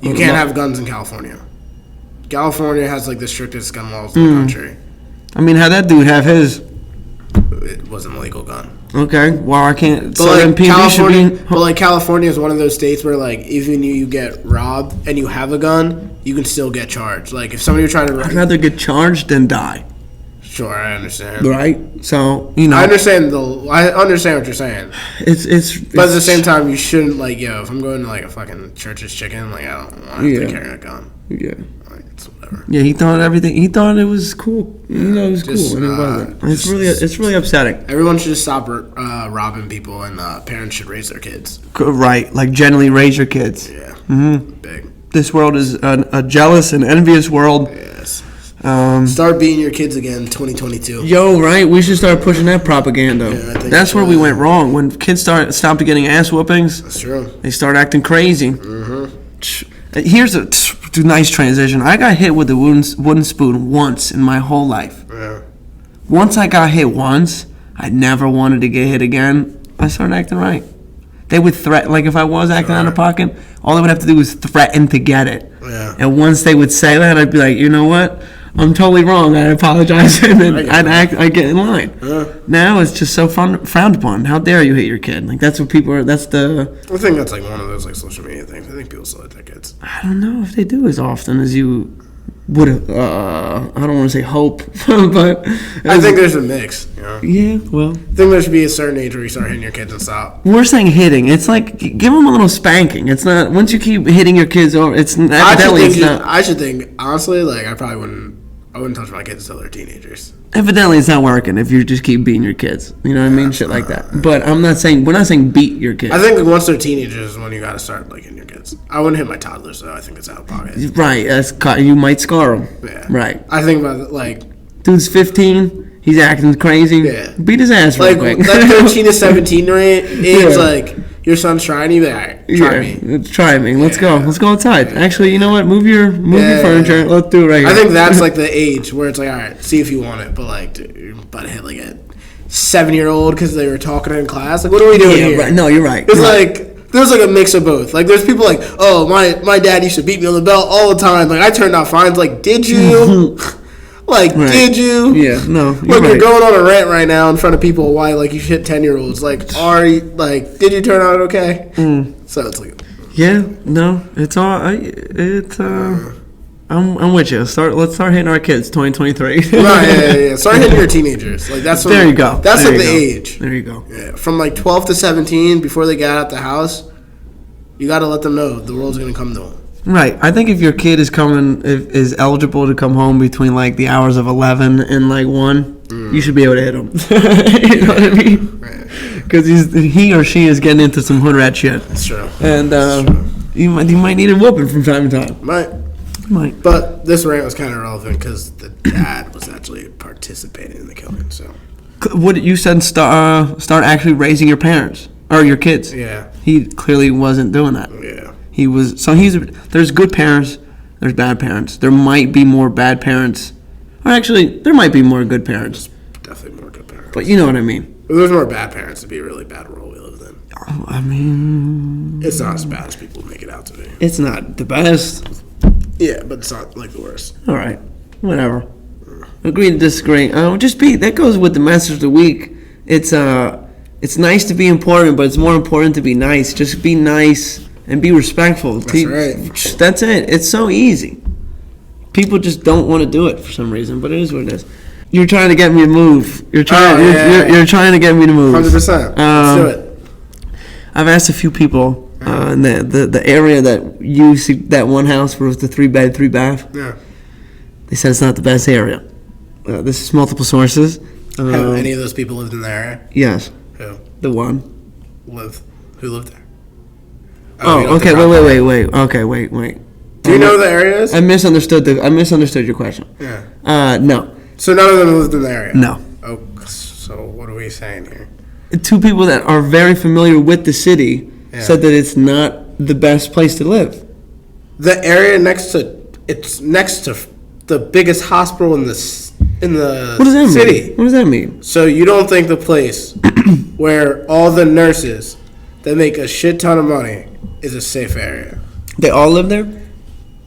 you can't have guns in California. California has like the strictest gun laws in the country. I mean, how'd that dude have his? It wasn't a legal gun. Okay, well I can't. But so then PNB should be. But like California is one of those states where like even you get robbed and you have a gun, you can still get charged. Like if somebody were trying to. I'd rather get charged than die. Sure, I understand. right? So you know, I understand what you're saying. But at the same time, you shouldn't like, if I'm going to like a fucking church's chicken, like I don't want to carry a gun. Yeah. Like, it's whatever. Yeah, he thought it was cool. It was cool, and it wasn't. It's really upsetting. Everyone should just stop robbing people, and parents should raise their kids. Right, like generally raise your kids. Yeah. Big. This world is a jealous and envious world. Yes. Start beating your kids again, 2022. Yo, right? We should start pushing that propaganda. Yeah, I think that's where we went wrong. When kids stopped getting ass whoopings, that's true. They start acting crazy. Mm-hmm. Here's a nice transition. I got hit with a wooden spoon once in my whole life. Yeah. Once I got hit once, I never wanted to get hit again. I started acting right. They would threaten, like if I was acting out of pocket, all they would have to do was threaten to get it. Yeah. And once they would say that, I'd be like, you know what? I'm totally wrong. I apologize, and then I get in line. Now it's just so frowned upon. How dare you hit your kid? Like that's what people are. That's the. I think that's like one of those like social media things. I think people still hit their kids. I don't know if they do as often as you would. I don't want to say hope, but I think there's a mix. You know? Yeah, well, I think there should be a certain age where you start hitting your kids and stop. We're saying hitting. It's like give them a little spanking. It's not once you keep hitting your kids over. It's evidently it's not. I should think honestly, like I wouldn't touch my kids until they're teenagers. Evidently, it's not working if you just keep beating your kids. You know what I mean? Shit like that. But we're not saying beat your kids. I think once they're teenagers is when you got to start like hitting your kids. I wouldn't hit my toddlers though. I think it's out of pocket. Right. You might scar them. Yeah. Right. I think about it, like dude's 15. He's acting crazy. Yeah. Beat his ass real quick. That 13 to 17 age, like your son's trying you. All right, try me. Try me. Let's go. Let's go outside. Actually, you know what? Move your furniture. Let's do it right here. I think that's like the age where it's like, all right, see if you want it. But like, dude, you're about to hit like a 7-year-old because they were talking in class. Like, what are we doing here? Right. No, you're right. It's like there's like a mix of both. Like, there's people like, oh, my dad used to beat me on the belt all the time. Like, I turned out fine. It's like, did you? Did you? Yeah, no. You're going on a rant right now in front of people why like you hit 10-year-olds. Like, did you turn out okay? So it's like, yeah, no, it's all. I'm with you. Let's start hitting our kids. 2023. Yeah. Start hitting your teenagers. Like that's there you go. That's like the age. There you go. Yeah, from like 12 to 17 before they get out the house, you got to let them know the world's gonna come to them. Right. I think if your kid is eligible to come home between like the hours of 11 and like 1, you should be able to hit him. You know what I mean? Because he or she is getting into some hood rat shit. That's true. And you might need a whooping from time to time. Might. But this rant was kind of relevant because the dad was actually participating in the killing. So. What you said? Start actually raising your parents or your kids. Yeah. He clearly wasn't doing that. Yeah. There's good parents, there's bad parents. There might be more bad parents. Or actually, there might be more good parents. Definitely more good parents. But you know what I mean. If there's more bad parents, it'd be a really bad world we live in. I mean... It's not as bad as people make it out to be. It's not the best. Yeah, but it's not like the worst. All right. Whatever. Agree to disagree. That goes with the message of the week. It's nice to be important, but it's more important to be nice. Just be nice. And be respectful. That's right. That's it. It's so easy. People just don't want to do it for some reason, but it is what it is. You're trying to get me to move. You're trying to get me to move. 100%. Let's do it. I've asked a few people in the area that you see that one house where it was the 3-bed, 3-bath. Yeah. They said it's not the best area. This is multiple sources. Have any of those people lived in the area? Yes. Who? The one. Who lived there? Okay. Wait. Okay, wait. Do you know the areas? I misunderstood your question. Yeah. No. So none of them lived in the area? No. Oh, so what are we saying here? 2 people that are very familiar with the city said that it's not the best place to live. The area next to the biggest hospital in the city. What does that mean? So you don't think the place where all the nurses that make a shit ton of money is a safe area? They all live there?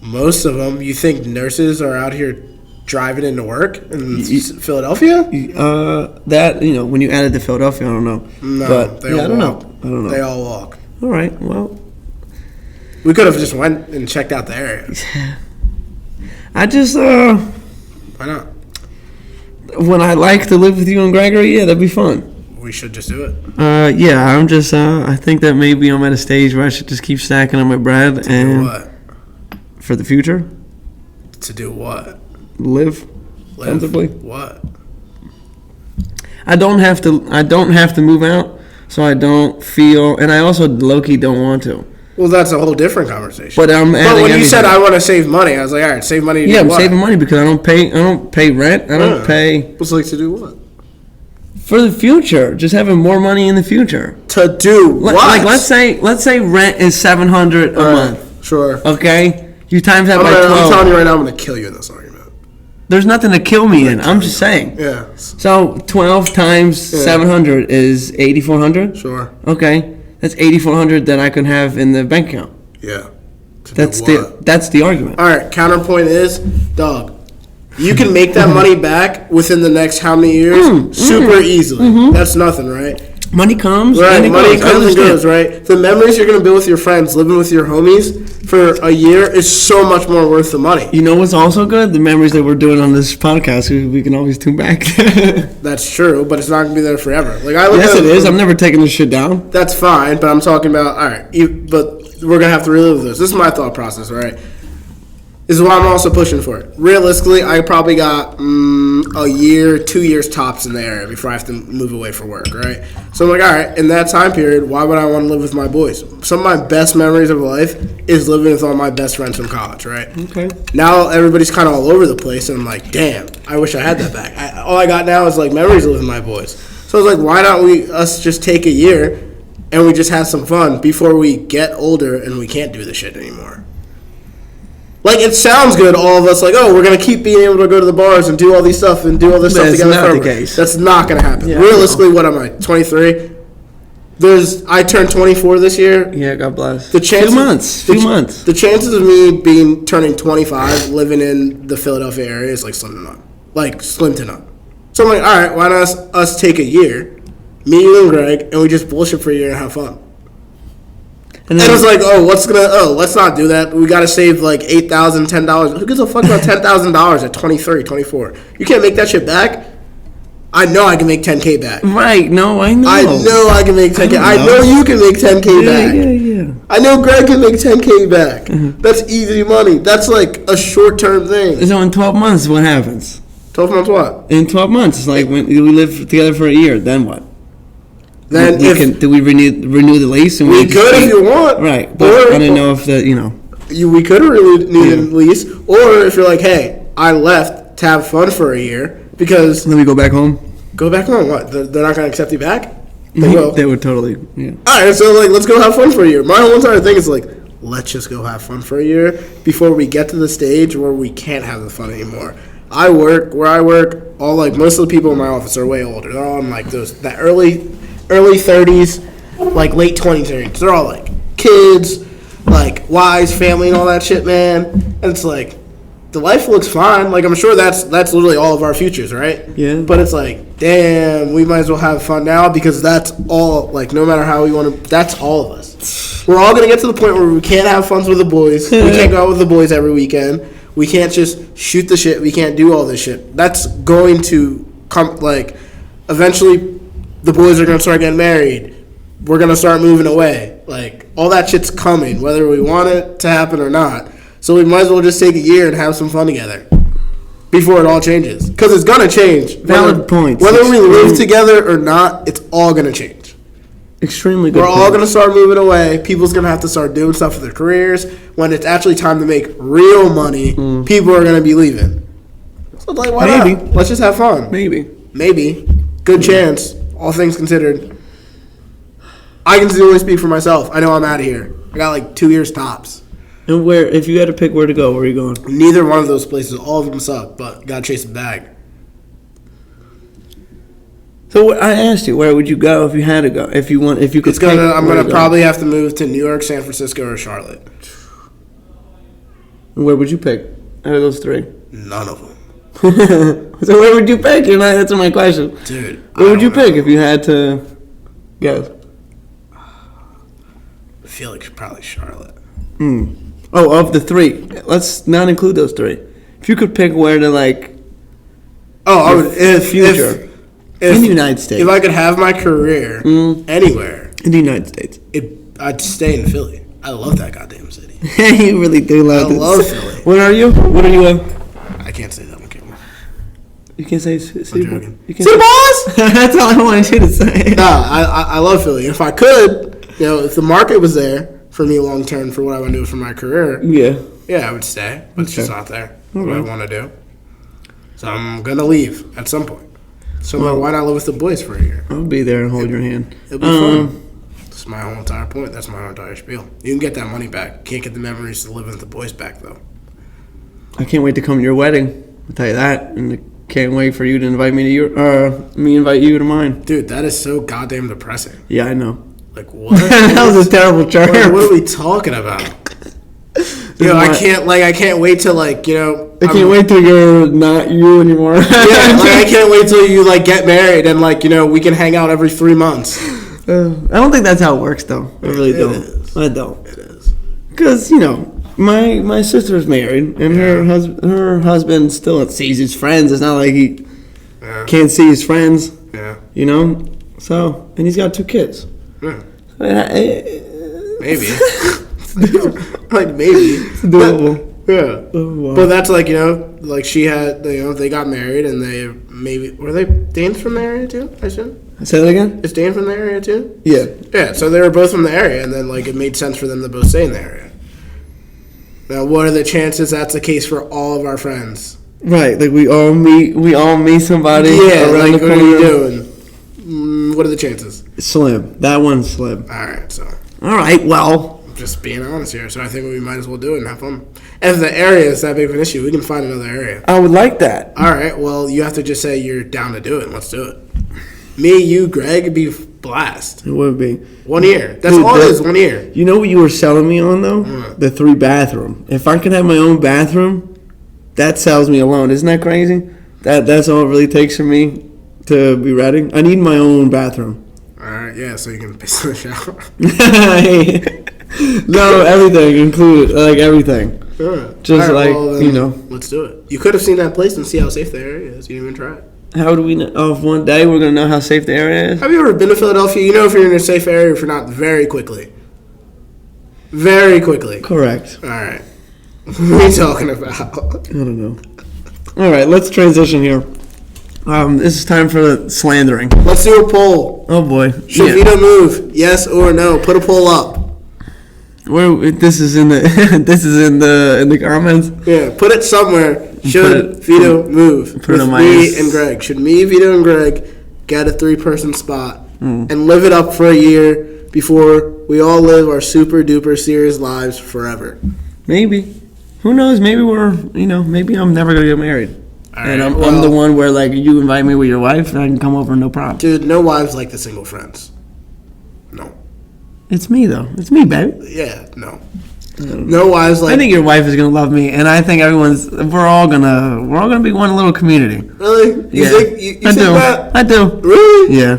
Most of them. You think nurses are out here driving into work in Philadelphia? When you added to Philadelphia, I don't know. No, but, they all I don't walk. know. I don't know. They all walk. All right, well. We could have just went and checked out the area. I just, Why not? Would I like to live with you and Gregory? Yeah, that'd be fun. We should just do it. Yeah, I'm just. I think that maybe I'm at a stage where I should just keep stacking on my bread To and do what? for the future, To do what? live comfortably. What? I don't have to. I don't have to move out, so I don't feel. And I also low-key don't want to. Well, that's a whole different conversation. But I'm adding when you said everything. I want to save money, I was like, all right, save money. To Yeah, do I'm what? saving money because I don't pay. I don't pay rent. I don't pay What's like to do what? for the future. Just having more money in the future. To do what? Like let's say rent is $700 a month. Sure. Okay, you times that by I'm 12. telling you right now, I'm going to kill you in this argument. There's nothing to kill me in. I'm just saying. Yeah. So 12 times 700 is 8,400. Sure. Okay, that's 8,400 that I can have in the bank account. Yeah. That's the argument. All right. Counterpoint is, dog. You can make that money back within the next how many years? Super easily. That's nothing, right? Money comes, Right, and it money goes. I comes and understand. goes, right? The memories you're going to build with your friends, living with your homies for a year is so much more worth the money. You know what's also good? The memories that we're doing on this podcast. We can always tune back. That's true, but it's not going to be there forever. Like I look Yes, at it is. I'm never taking this shit down. That's fine, but I'm talking about, all right, but we're going to have to relive this. This is my thought process, right? This is why I'm also pushing for it. Realistically, I probably got a year, 2 years tops in the area before I have to move away for work, right? So I'm like, all right, in that time period, why would I want to live with my boys? Some of my best memories of life is living with all my best friends from college, right? Okay. Now everybody's kind of all over the place, and I'm like, damn, I wish I had that back. All I got now is like memories of living with my boys. So I was like, why don't us just take a year and we just have some fun before we get older and we can't do this shit anymore? Like, it sounds good, all of us, like, oh, we're going to keep being able to go to the bars and do all these stuff and do all this stuff That's together not the forever. case. That's not going to happen. Yeah, Realistically, what am I, 23? I turned 24 this year. Yeah, God bless. The chances, Few months. The chances of me turning 25, living in the Philadelphia area is like slim to none. Like, slim to none. So I'm like, all right, why not us take a year, me, you, and Greg, and we just bullshit for a year and have fun. And it was like, let's not do that. We got to save like $8,000, $10. Who gives a fuck about $10,000 at 23, 24? You can't make that shit back. I know I can make 10K back. Right? No, I know. I know I can make 10K. I know you can make 10K back. Yeah. I know Greg can make 10K back. That's easy money. That's like a short-term thing. So in 12 months, what happens? 12 months what? In 12 months, it's like when we live together for a year. Then what? Then do we renew the lease? And we could if you want. Right, but I didn't know if that, we could renew the lease, or if you're like, hey, I left to have fun for a year because. Let me go back home. Go back home. What? They're not going to accept you back? They will. They would totally. Yeah. All right, so like, let's go have fun for a year. My whole entire thing is like, let's just go have fun for a year before we get to the stage where we can't have the fun anymore. I work where I work. All like most of the people in my office are way older. They're all in like that early 30s, like late 20s. They're all like kids, like wives, family, and all that shit, man. And it's like the life looks fine. Like I'm sure that's literally all of our futures, right? Yeah. But it's like, damn, we might as well have fun now because that's all. Like no matter how we want to, that's all of us. We're all gonna get to the point where we can't have fun with the boys. We can't go out with the boys every weekend. We can't just shoot the shit. We can't do all this shit. That's going to come. Like eventually. The boys are going to start getting married. We're going to start moving away. Like, all that shit's coming, whether we want it to happen or not. So we might as well just take a year and have some fun together before it all changes. Because it's going to change. Valid points. Whether we live together or not, it's all going to change. Extremely good. We're all going to start moving away. People's going to have to start doing stuff with their careers. When it's actually time to make real money, people are going to be leaving. So, like, why not? Let's just have fun. Maybe. Good chance. All things considered, I can only speak for myself. I know I'm out of here. I got like 2 years tops. And if you had to pick where to go, where are you going? Neither one of those places. All of them suck, but gotta chase a bag. So I asked you, where would you go if you had to go? If you could. I'm gonna probably have to move to New York, San Francisco, or Charlotte. And where would you pick out of those three? None of them. So where would you pick? You're not answering my question. Dude. Where would you pick if you had to guess? I feel like probably Charlotte. Oh, of the three. Let's not include those three. If you could pick where to, like, I would if future in the United States. If I could have my career anywhere in the United States, I'd stay in Philly. I love that goddamn city. You really do love it. I love Philly. What are you? What are you? I can't say that on camera. You can't say city. joking. You can't say Boss! That's all I wanted you to say. No, I love Philly. If I could, if the market was there for me long term for what I want to do for my career, yeah, I would stay. But it's just not there. What I want to do. So I'm gonna leave at some point. So why not live with the boys for a year? I'll be there and hold your hand. It'll be fun. That's my whole entire point. That's my whole entire spiel. You can get that money back. Can't get the memories to live with the boys back, though. I can't wait to come to your wedding. I'll tell you that. And I can't wait for you to invite me to your, me invite you to mine. Dude, that is so goddamn depressing. Yeah, I know. Like, what? That was a terrible term. What are we talking about? I can't wait to, I can't wait till you're not you anymore. I can't wait till you, get married and, we can hang out every 3 months. I don't think that's how it works, though. I really don't. I don't. It is. Because, my sister's married, and her husband still sees his friends. It's not like he can't see his friends. Yeah. So, and he's got 2 kids. Yeah. Maybe. Maybe. It's doable. Yeah. Oh, wow. But that's she had, they got married and were Dane's from the area too, I assume? Say that again? Is Dane from the area too? Yeah. Yeah, so they were both from the area and then it made sense for them to both stay in the area. Now, what are the chances that's the case for all of our friends? Right, we all meet somebody. Yeah, around the what corner. are you doing? What are the chances? Slim. That one's slim. All right, so. All right, well. Just being honest here, so I think we might as well do it and have fun. And if the area is that big of an issue, we can find another area. I would like that. All right, well, you have to just say you're down to do it. Let's do it. Me, you, Greg, it'd be blast. It would be. 1 year. That's all it is, 1 year. You know what you were selling me on, though? The 3-bathroom. If I could have my own bathroom, that sells me alone. Isn't that crazy? That's all it really takes for me to be ready. I need my own bathroom. All right, yeah, so you can piss in the shower. No, everything included, everything. Yeah. Just right, well, let's do it. You could have seen that place and see how safe the area is. You didn't even try it. How do we know? Oh, if one day we're going to know how safe the area is? Have you ever been to Philadelphia? You know if you're in a safe area or if you're not very quickly. Very quickly. Correct. All right. What are you talking about? I don't know. All right, let's transition here. This is time for the slandering. Let's do a poll. Oh, boy. Should Vito move? Yes or no? Put a poll up. This is in the comments. Yeah, put it somewhere. Should Vito move? With me and Greg. Should me, Vito, and Greg get a 3-person spot and live it up for a year before we all live our super duper serious lives forever? Maybe. Who knows? Maybe maybe I'm never gonna get married. All and right, I'm the one where you invite me with your wife and I can come over no problem. Dude, no wives like the single friends. No. It's me though. It's me, baby. Yeah, no. No wives like. I think your wife is gonna love me, and I think we're all gonna be one little community. Really? You think you I think do. that? I do. Really? Yeah.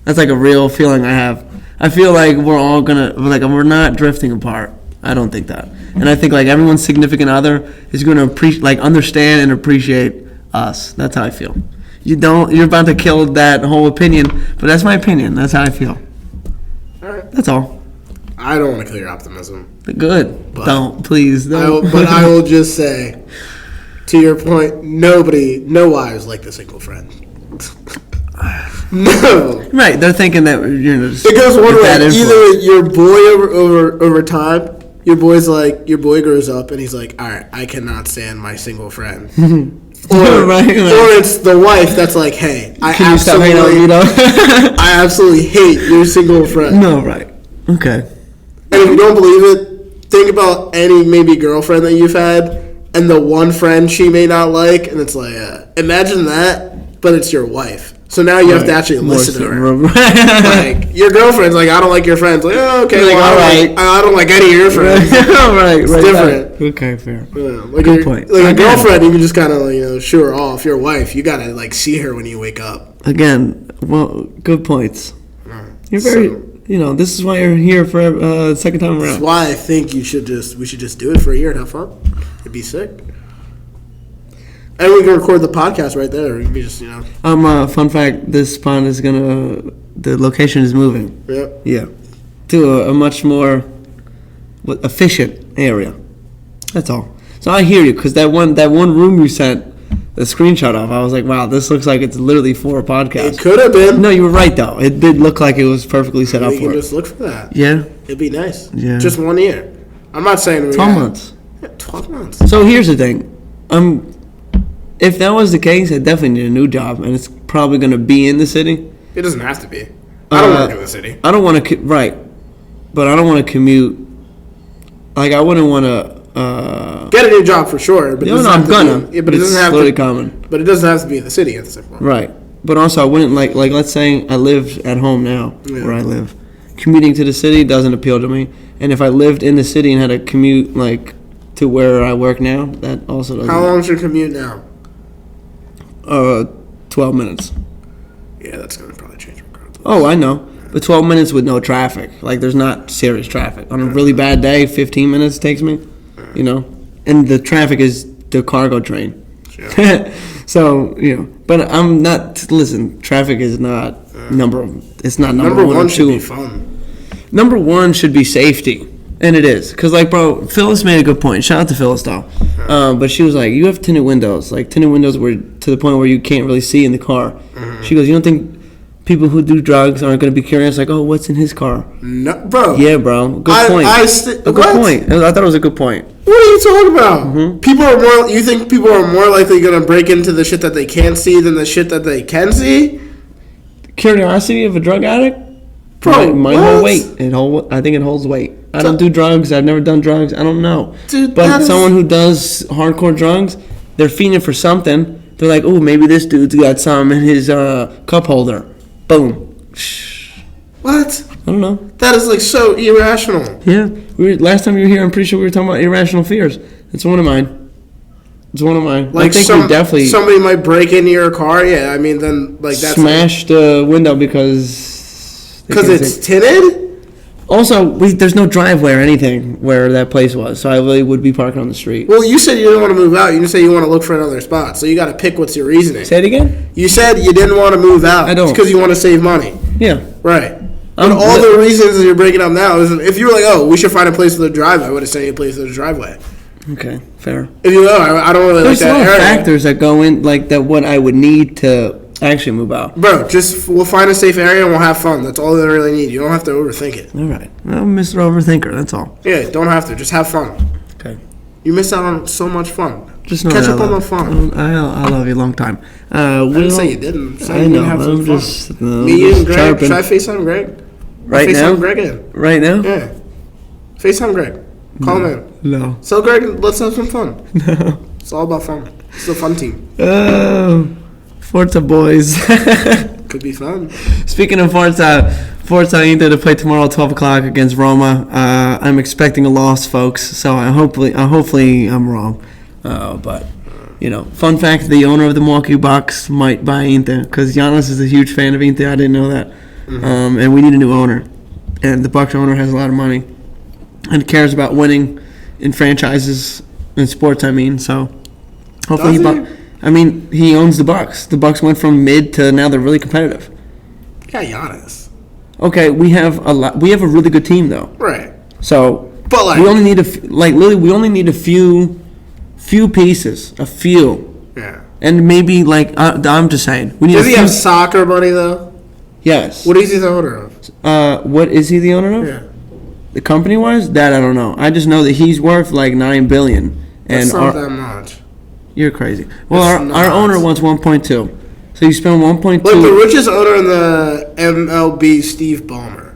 That's a real feeling I have. I feel like we're all we're not drifting apart. I don't think that, and I think everyone's significant other is gonna understand and appreciate us. That's how I feel. You're about to kill that whole opinion, but that's my opinion. That's how I feel. All right. That's all. I don't want to kill your optimism. Good. Please don't. But I will just say, to your point, no wives like the single friend. No. Right. They're thinking that you're just. It goes one way. Either your boy over time, your boy grows up and he's like, all right, I cannot stand my single friend. Or it's the wife that's like, hey, I absolutely hate your single friend. No, right. Okay. And if you don't believe it, think about any maybe girlfriend that you've had and the one friend she may not like, and it's like, imagine that, but it's your wife. So now you have to actually listen to her. Your girlfriend's like, I don't like your friends. Like, oh, okay, all right. I don't like any of your friends. Right, it's different. Okay, fair. Yeah, good point. Like a girlfriend, you can just kind of shoo her off. Your wife, you gotta see her when you wake up. Again, well, good points. You're very. This is why you're here for second time around. That's why I think we should just do it for a year and have fun. It'd be sick. And we can record the podcast right there. We can be just, Fun fact, this pond is the location is moving. Yep. Yeah. To a much more efficient area. That's all. So I hear you, because that one room you sent the screenshot of, I was like, wow, this looks like it's literally for a podcast. It could have been. No, you were right, though. It did look like it was perfectly set up for it. We can just look for that. Yeah. It'd be nice. Yeah. Just 1 year. I'm not saying 12 months. Yeah, 12 months. So here's the thing. If that was the case, I definitely need a new job, and it's probably going to be in the city. It doesn't have to be. I don't work in the city. I don't want to, right. But I don't want to commute. Like, I wouldn't want to... Get a new job for sure. But I'm gonna. But it doesn't have to. Coming. But it doesn't have to be in the city at the same point. Right. But also, I wouldn't like let's say I live at home now, where I live. Commuting to the city doesn't appeal to me. And if I lived in the city and had to commute, like, to where I work now, that also doesn't... How long's your commute now? 12 minutes. Yeah, that's going to probably change regardless. Oh, I know. But 12 minutes with no traffic. Like, there's not serious traffic. On a really bad day, 15 minutes takes me, you know? And the traffic is the cargo train. Sure. So, but I'm not... Listen, traffic is not number one. It's not number one or two. Should be fun. Number one should be safety. And it is. Because, like, bro, Phyllis made a good point. Shout out to Phyllis, though. But she was like, you have tinted windows. Like, tinted windows were to the point where you can't really see in the car. Mm-hmm. She goes, you don't think people who do drugs aren't going to be curious? Like, oh, what's in his car? No, bro. Yeah, bro. Good point. A good point. I thought it was a good point. What are you talking about? Mm-hmm. You think people are more likely going to break into the shit that they can't see than the shit that they can see? Curiosity of a drug addict? Bro, might hold weight. I think it holds weight. I don't do drugs. I've never done drugs. I don't know. Dude, but someone who does hardcore drugs, they're feeding for something. They're like, oh, maybe this dude's got some in his cup holder. Boom. What? I don't know. That is like so irrational. Yeah. Last time you were here, I'm pretty sure we were talking about irrational fears. It's one of mine. Like, I think we definitely... Somebody might break into your car. Yeah, I mean, then, like, that's... Smash the window because it's tinted? Also, there's no driveway or anything where that place was, so I really would be parking on the street. Well, you said you didn't want to move out. You didn't say you want to look for another spot, so you got to pick what's your reasoning. Say it again? You said you didn't want to move out. I don't. It's because you want to save money. Yeah. Right. But all the reasons that you're breaking up now is if you were like, oh, we should find a place with a driveway, I would have sent you a place with a driveway. Okay, fair. If you I don't really like that area. There's a lot of factors that go in, like that what I would need to actually move out. Bro, we'll find a safe area and we'll have fun. That's all they really need. You don't have to overthink it. All right. I'm Mr. Overthinker, that's all. Yeah, don't have to. Just have fun. Okay. You miss out on so much fun. Just catch up on the fun. I love you a long time. I didn't say you didn't. I know. I'm just... Me, you, and Greg. Should I FaceTime Greg? Right now? FaceTime Greg in. Right now? Yeah. FaceTime Greg. Call him in. No. So, Greg, let's have some fun. No. It's all about fun. It's a fun team. Oh, Forza boys. Could be fun. Speaking of Forza Inter to play tomorrow at 12 o'clock against Roma. I'm expecting a loss, folks, so hopefully I'm wrong. But, fun fact, the owner of the Milwaukee Bucks might buy Inter, because Giannis is a huge fan of Inter. I didn't know that. Mm-hmm. And we need a new owner. And the Bucks owner has a lot of money and cares about winning in franchises, in sports, so hopefully he owns the Bucks. The Bucks went from mid to now they're really competitive. Yeah, Giannis. Okay, we have a really good team though. Right. So, but we only need we only need a few pieces, a few. Yeah. And maybe I'm just saying, we need. Does he have soccer money though? Yes. What is he the owner of? What is he the owner of? Yeah. The company wise, that I don't know. I just know that he's worth like $9 billion. That's not that much. You're crazy. Well, our owner wants 1.2. So you spend 1.2. Look, the richest owner in the MLB, Steve Ballmer.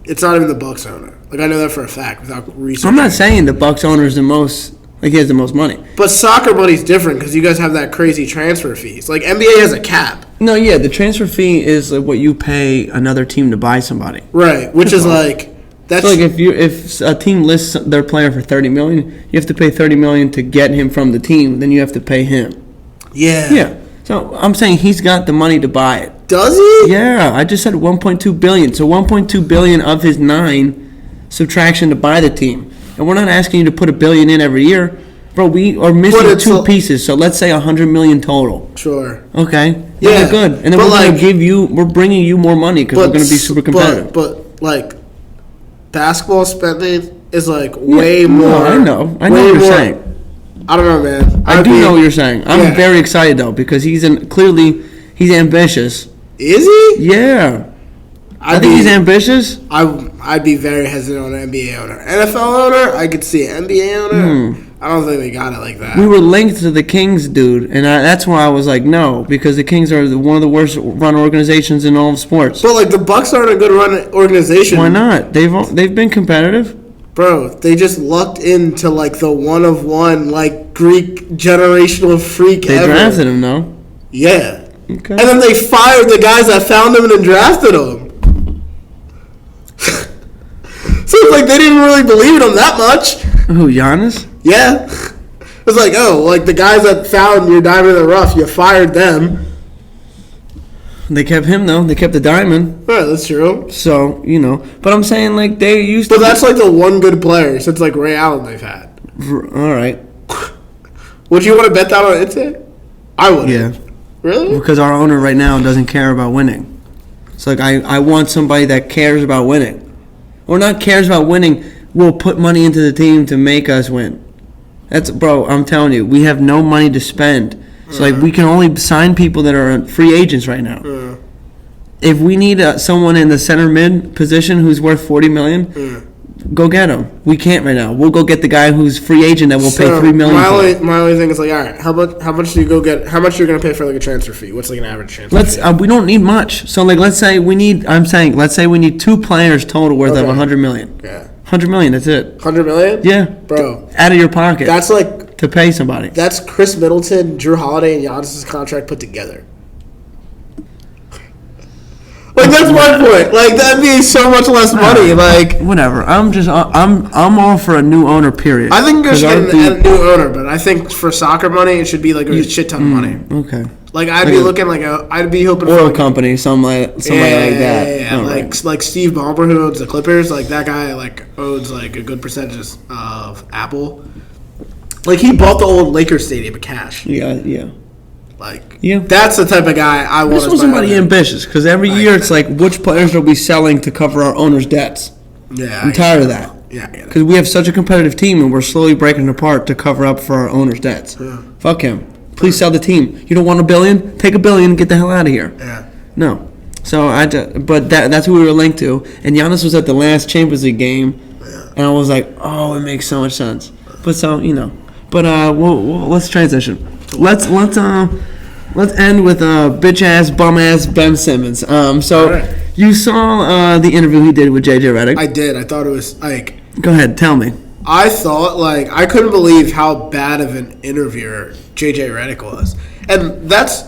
It's not even the Bucks owner. Like, I know that for a fact without research. I'm not saying the Bucks owner is the most. Like, he has the most money. But soccer money's different because you guys have that crazy transfer fees. Like, NBA has a cap. No, yeah, the transfer fee is like what you pay another team to buy somebody. Right, which is like that's so like if a team lists their player for $30 million, you have to pay $30 million to get him from the team. Then you have to pay him. Yeah. Yeah. So I'm saying he's got the money to buy it. Does he? Yeah, I just said 1.2 billion. So 1.2 billion of his 9 subtraction to buy the team. And we're not asking you to put $1 billion in every year. Bro, we are missing two pieces, so let's say $100 million total. Sure. Okay. Yeah. Good. And then we're bringing you more money because we're going to be super competitive. But like, basketball spending is like way more. No, I know what you're saying. I don't know, man. I do know what you're saying. I'm very excited though because clearly he's ambitious. Is he? Yeah. I think he's ambitious. I'd be very hesitant on an NBA owner. NFL owner, I could see an NBA owner. I don't think they got it like that. We were linked to the Kings, dude, and that's why I was like, no, because the Kings are one of the worst run organizations in all of sports. But like the Bucks aren't a good run organization. Why not? They've been competitive. Bro, they just lucked into like the one of one like Greek generational freak. They drafted him, though. Yeah. Okay. And then they fired the guys that found him and then drafted him. So it's like they didn't really believe in him that much. Who, Giannis? Yeah. It's like, like the guys that found your diamond in the rough, you fired them. They kept him, though. They kept the diamond. Right, that's true. So, But I'm saying, like, they used to... But that's like the one good player since, like, Ray Allen they've had. All right. Would you want to bet that on it? I would. Yeah. Really? Because our owner right now doesn't care about winning. So, like, I want somebody that cares about winning. Or not cares about winning, will put money into the team to make us win. Bro, I'm telling you, we have no money to spend. So, like, we can only sign people that are free agents right now. If we need someone in the center mid position who's worth $40 million, go get him. We can't right now. We'll go get the guy who's free agent that will pay $3 million. My only thing is like, all right, how much do you go get? How much you're gonna pay for like a transfer fee? What's like an average transfer fee? We don't need much. So like, let's say we need 2 players total worth of $100 million. Yeah. $100 million. That's it. $100 million? Yeah, bro. Out of your pocket. That's like to pay somebody. That's Chris Middleton, Drew Holiday, and Giannis' contract put together. Like that's my point. Like that'd be so much less money. Like whatever. I'm all for a new owner. Period. I think you should get a new owner, but I think for soccer money, it should be like a shit ton of money. Okay. Like I'd be looking like I'd be hoping oil for company, somebody like that. Yeah. Like Steve Ballmer who owns the Clippers. Like that guy like owns like a good percentage of Apple. Like he bought the old Lakers stadium with cash. Yeah. Like, that's the type of guy I want. This was somebody ambitious because every year it's like, which players are we selling to cover our owner's debts? Yeah, I'm tired of that. Yeah, because we have such a competitive team and we're slowly breaking apart to cover up for our owner's debts. Yeah. Fuck him. Please sell the team. You don't want $1 billion? Take $1 billion and get the hell out of here. Yeah. No. So that's who we were linked to. And Giannis was at the last Champions League game, and I was like, oh, it makes so much sense. But But let's transition. Let's end with bitch ass bum ass Ben Simmons. You saw the interview he did with JJ Redick. I did. I thought it was like. Go ahead, tell me. I thought I couldn't believe how bad of an interviewer JJ Redick was, and that's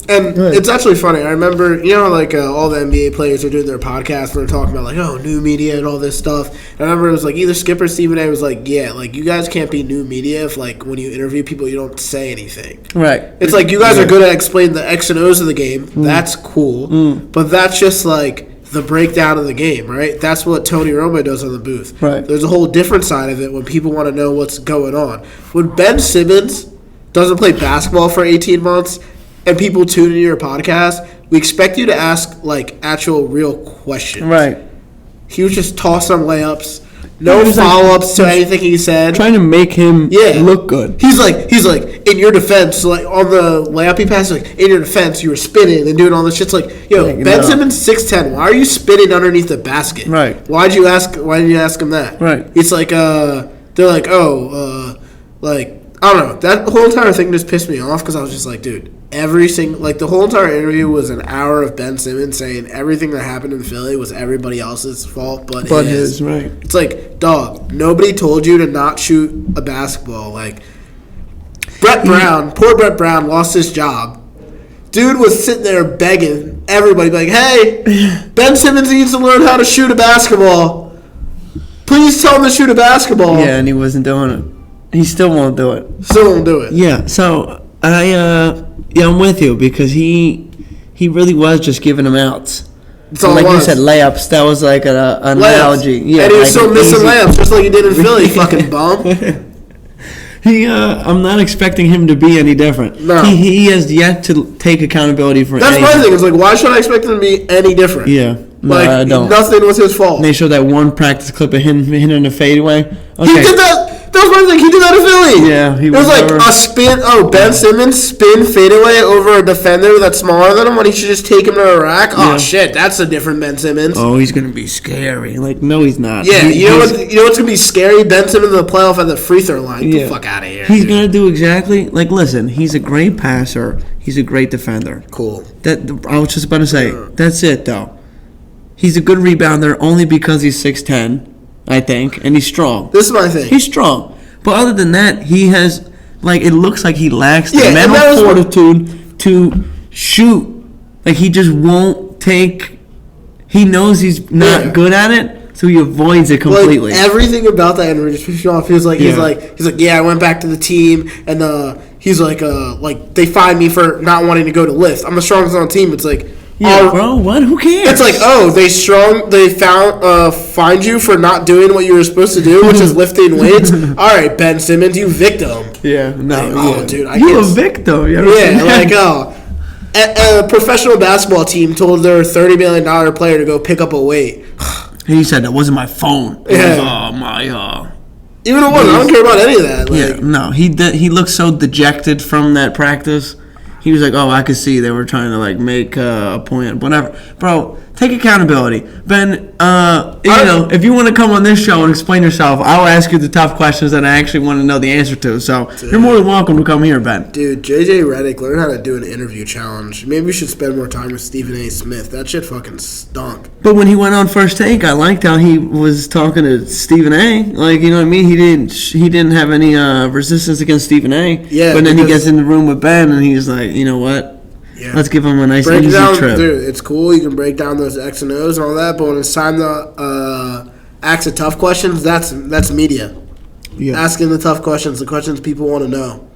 And it's actually funny. I remember, all the NBA players are doing their podcasts and they're talking about, new media and all this stuff. And I remember it was, either Skip or Stephen A. was like, you guys can't be new media if, when you interview people, you don't say anything. Right. It's like you guys are good at explaining the X and O's of the game. That's cool. But that's just, the breakdown of the game, right? That's what Tony Romo does on the booth. Right. There's a whole different side of it when people want to know what's going on. When Ben Simmons doesn't play basketball for 18 months and people tune into your podcast, we expect you to ask, actual real questions. Right. He was just tossing layups. No follow-ups to anything he said. Trying to make him look good. He's like, in your defense, on the layup he passed, in your defense, you were spinning and doing all this shit. It's Ben Simmons 6'10". Why are you spinning underneath the basket? Right. Why did you ask him that? Right. It's they're like, I don't know. That whole entire thing just pissed me off because I was just like, dude, the whole entire interview was an hour of Ben Simmons saying everything that happened in Philly was everybody else's fault but his. Right. It's like, dog, nobody told you to not shoot a basketball. Poor Brett Brown lost his job. Dude was sitting there begging everybody, hey, Ben Simmons needs to learn how to shoot a basketball. Please tell him to shoot a basketball. Yeah, and he wasn't doing it. He still won't do it. Still won't do it. Yeah, so I'm with you because he really was just giving them outs. You said, layups. That was an analogy. Yeah, and he was still missing layups just like he did in Philly, fucking bum. I'm not expecting him to be any different. No. He has yet to take accountability for That's anything. my thing. It's like, why should I expect him to be any different? Yeah. No, Like, I don't. nothing was his fault. And they showed that one practice clip of him hitting a fadeaway. Okay. He did that. That was my thing. He did that in Philly. Yeah, he It was was like never- a spin. Oh, Ben Simmons spin fadeaway over a defender that's smaller than him when he should just take him to the rack. Yeah. Oh shit, that's a different Ben Simmons. Oh, he's gonna be scary. Like, no, he's not. Yeah, He- you know he's- what's gonna be scary? Ben Simmons in the playoff at the free throw line. Get Yeah. the fuck out of here. He's dude. gonna do exactly like. Listen, he's a great passer. He's a great defender. Cool. That I was just about to say. That's it, though. He's a good rebounder only because he's 6'10", I think, and he's strong. This is my thing. He's strong, but other than that, he has like it looks like he lacks the Yeah, and mental that was what- fortitude to shoot. Like he just won't take. He knows he's not Yeah. good at it, so he avoids it completely. Like, everything about that interview just pisses me off. He's like, yeah, I went back to the team, and he's like they fined me for not wanting to go to lift. I'm the strongest on the team. It's like, yeah, bro. What? Who cares? It's like, oh, they fined you for not doing what you were supposed to do, which is lifting weights. All right, Ben Simmons, you victim. yeah, no, Like, oh, yeah. dude, I you a guess. victim. You ever seen Yeah, that? like, oh. A professional basketball team told their $30 million player to go pick up a weight. And he said that wasn't my phone. It Yeah. was my Even if it wasn't, I don't care about any of that. Like, Yeah, no, he looked so dejected from that practice. He was like, "Oh, I could see they were trying to like make a point, whatever." Bro, take accountability, Ben. If you want to come on this show and explain yourself, I'll ask you the tough questions that I actually want to know the answer to. So you're more than welcome to come here, Ben. Dude, JJ Redick learned how to do an interview challenge. Maybe we should spend more time with Stephen A. Smith. That shit fucking stunk. But when he went on First Take, I liked how he was talking to Stephen A. Like, you know what I mean? He didn't have any resistance against Stephen A. Yeah, But then he because- gets in the room with Ben, and he's like, you know what? Yeah. Let's give him a nice Break easy down, trip. dude. It's cool. You can break down those X and O's and all that, but when it's time to ask the tough questions, that's media. Yeah. Asking the tough questions, the questions people want to know.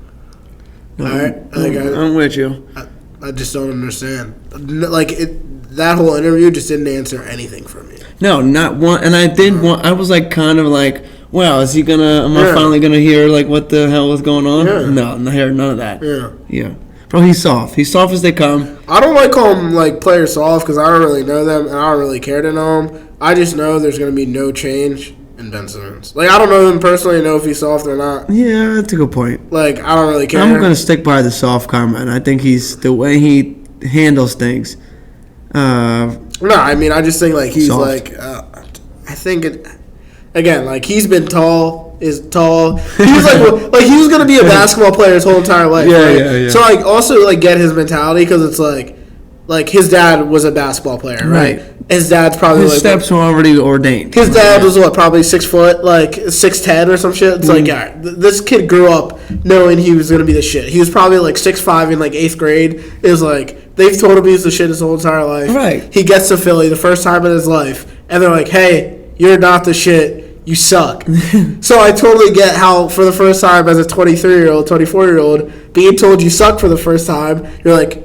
No, All right, I'm with you. I just don't understand. That whole interview just didn't answer anything for me. No, not one. And I did want. I was like, kind of like, well, is he gonna? Am I Yeah. finally gonna hear like what the hell was going on? Yeah. No, I heard none of that. Yeah. Yeah, bro, he's soft. He's soft as they come. I don't like calling like players soft because I don't really know them and I don't really care to know them. I just know there's going to be no change in Ben Simmons. Like, I don't know him personally, know if he's soft or not. Yeah, that's a good point. Like, I don't really care. I'm gonna stick by the soft comment. I think he's the way he handles things. No, I mean, I just think like he's Soft. like. I think again, like he's been tall. Is tall. He was like he was gonna be a basketball player his whole entire life. Yeah, right? yeah. So like also like get his mentality because it's like his dad was a basketball player, right? Right. His dad's probably His like steps were already ordained. his dad was what, probably 6 foot, like 6'10" or some shit. It's like, yeah, this kid grew up knowing he was gonna be the shit. He was probably like 6'5" in like 8th grade. It was like they've told him he's the shit his whole entire life. Right. He gets to Philly the first time in his life, and they're like, "Hey, you're not the shit. You suck." So I totally get how for the first time as a 23-year-old, 24-year-old, being told you suck for the first time, you're like,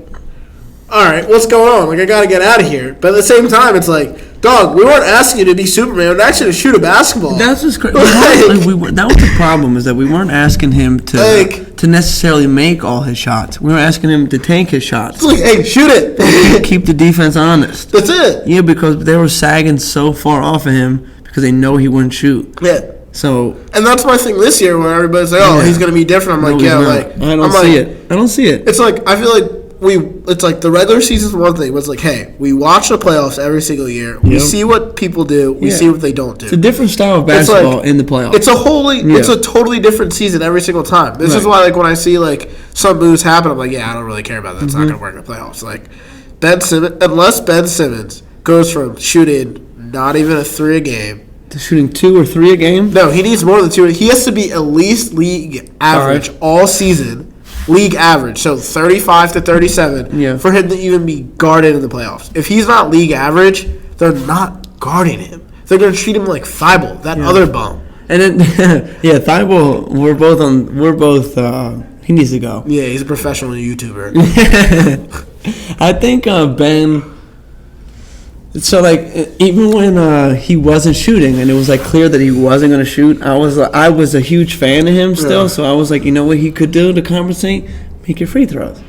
all right, what's going on? Like, I got to get out of here. But at the same time, it's like, dog, we weren't asking you to be Superman. We're actually to shoot a basketball. That's just crazy. Like- That was the problem, is that we weren't asking him Like- to necessarily make all his shots. We were asking him to take his shots. It's like, hey, shoot it. Keep the defense honest. That's it. Yeah, because they were sagging so far off of him because they know he wouldn't shoot. Yeah. So And that's my thing this year when everybody's like, oh, Yeah. he's going to be different. I'm like, no, yeah, he's like. not. I don't I'm see like, it. I don't see it. It's like, I feel like it's like the regular season's one thing, but it's like, hey, we watch the playoffs every single year. We Yep. see what people do. We Yeah. see what they don't do. It's a different style of It's like- basketball in the playoffs. It's a Yeah. totally different season every single time. This is Right. why, like, when I see like some moves happen, I'm like, yeah, I don't really care about that. It's not gonna work in the playoffs. Like Ben Simmons, unless Ben Simmons goes from shooting not even a 3 a game. To shooting 2 or 3 a game. No, he needs more than 2. He has to be at least league average all season. League average, so 35 to 37 Yeah. for him to even be guarded in the playoffs. If he's not league average, they're not guarding him. They're gonna treat him like Thibault, that other bum. And then yeah, Thibault. We're both. He needs to go. Yeah, he's a professional YouTuber. I think Ben. So like even when he wasn't shooting and it was like clear that he wasn't going to shoot, I was a huge fan of him still. So I was like, you know what he could do to compensate? Make your free throws.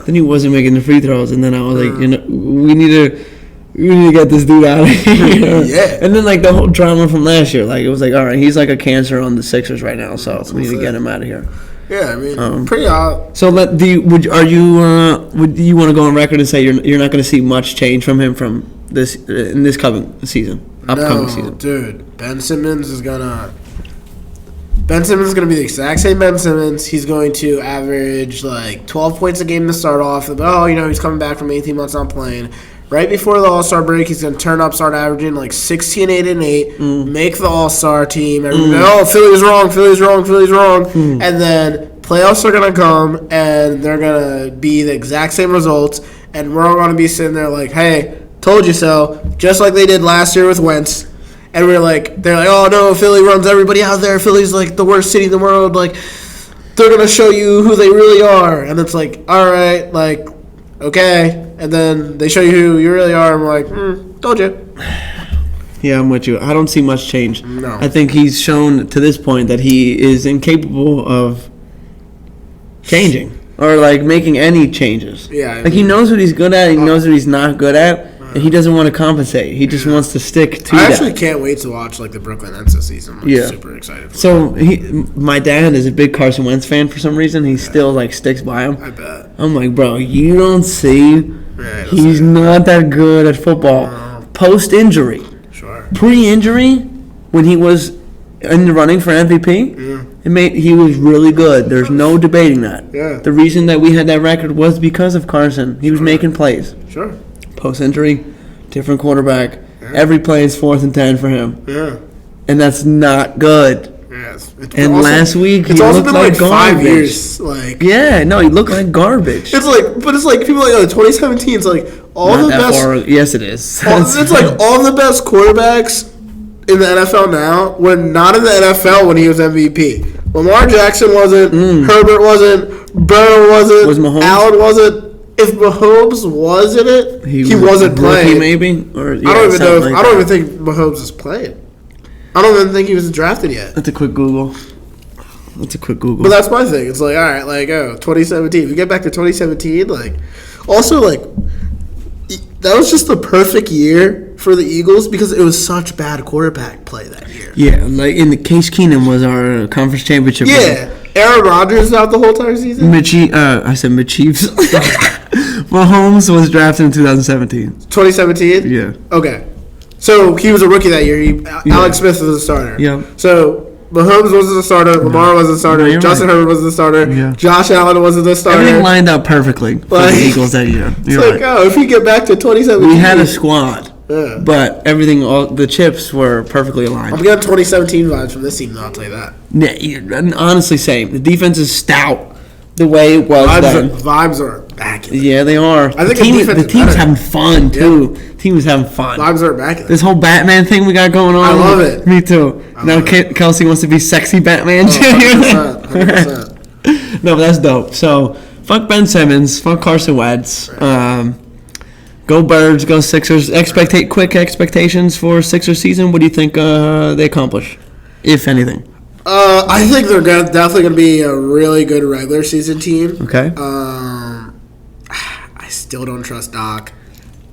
Then he wasn't making the free throws, and then I was like, you know, we need to get this dude out of here. Yeah. And then like the whole drama from last year, like it was like, all right, he's like a cancer on the Sixers right now, so we need to get him out of here. Yeah, I mean, pretty odd. So would you want to go on record and say you're not going to see much change from him from this in this upcoming season? Dude, Ben Simmons is gonna be the exact same Ben Simmons. He's going to average like 12 points a game to start off. Oh, you know, he's coming back from 18 months not playing. Right before the All-Star break, he's going to turn up, start averaging like 16, 8, and 8, make the All-Star team. Everybody, Philly's wrong. And then playoffs are going to come, and they're going to be the exact same results. And we're all going to be sitting there like, hey, told you so, just like they did last year with Wentz. And they're like, oh no, Philly runs everybody out there. Philly's like the worst city in the world. Like, they're gonna show you who they really are. And it's like, all right, like, okay. And then they show you who you really are. I'm like, told you. Yeah, I'm with you. I don't see much change. No. I think he's shown to this point that he is incapable of changing or like making any changes. Yeah, like he knows what he's good at. He knows what he's not good at. And he doesn't want to compensate. He just wants to stick to that. I actually can't wait to watch like the Brooklyn Nets this season. I'm super excited for so my dad is a big Carson Wentz fan for some reason. He still like sticks by him. I bet. I'm like, bro, you don't see he's not that good at football. Post-injury. Sure. Pre-injury, when he was in the running for MVP, he was really good. There's no debating that. Yeah. The reason that we had that record was because of Carson. He was making plays. Sure. Post-injury, different quarterback. Yeah. Every play is 4th and 10 for him. Yeah. And that's not good. Yes. And also, last week, he looked been like garbage. 5 years. Like, yeah, no, he looked like garbage. It's like people are like, 2017 is like all not the that best. Far, yes, it is. It's like all the best quarterbacks in the NFL now were not in the NFL when he was MVP. Lamar Jackson wasn't. Herbert wasn't. Burrow wasn't. Was Mahomes? Allen wasn't. If Mahomes was in it, he wasn't playing. Maybe, or I don't even know. I don't even think Mahomes is playing. I don't even think he was drafted yet. That's a quick Google. But that's my thing. It's like, all right, like, 2017. If we get back to 2017, like, also, like, that was just the perfect year for the Eagles because it was such bad quarterback play that year. Yeah, like in the Case Keenum was our conference championship. Yeah, Aaron Rodgers out the whole entire season. I said Chiefs. Mahomes was drafted in 2017. 2017? Yeah. Okay. So he was a rookie that year. Alex Smith was a starter. Yeah. So Mahomes wasn't a starter. Lamar was a starter. Justin Herbert was a starter. Yeah. Josh Allen wasn't a starter. Everything lined up perfectly for the Eagles that year. You're like, if we get back to 2017. We had a squad. Yeah. But everything, all the chips were perfectly aligned. I'm getting 2017 vibes from this team, I'll tell you that. Yeah, honestly, same. The defense is stout. The way it was vibes are immaculate. Yeah, they are. I think the team's having fun, too. Yeah. The team is having fun. Vibes are immaculate. This whole Batman thing we got going on. I love it. Me, too. Now Kelsey wants to be sexy Batman, Jr. 100%. No, but that's dope. So, fuck Ben Simmons. Fuck Carson Wentz. Right. Go Birds, go Sixers. Quick expectations for Sixers season. What do you think they accomplish, if anything? I think they're definitely going to be a really good regular season team. Okay. I still don't trust Doc.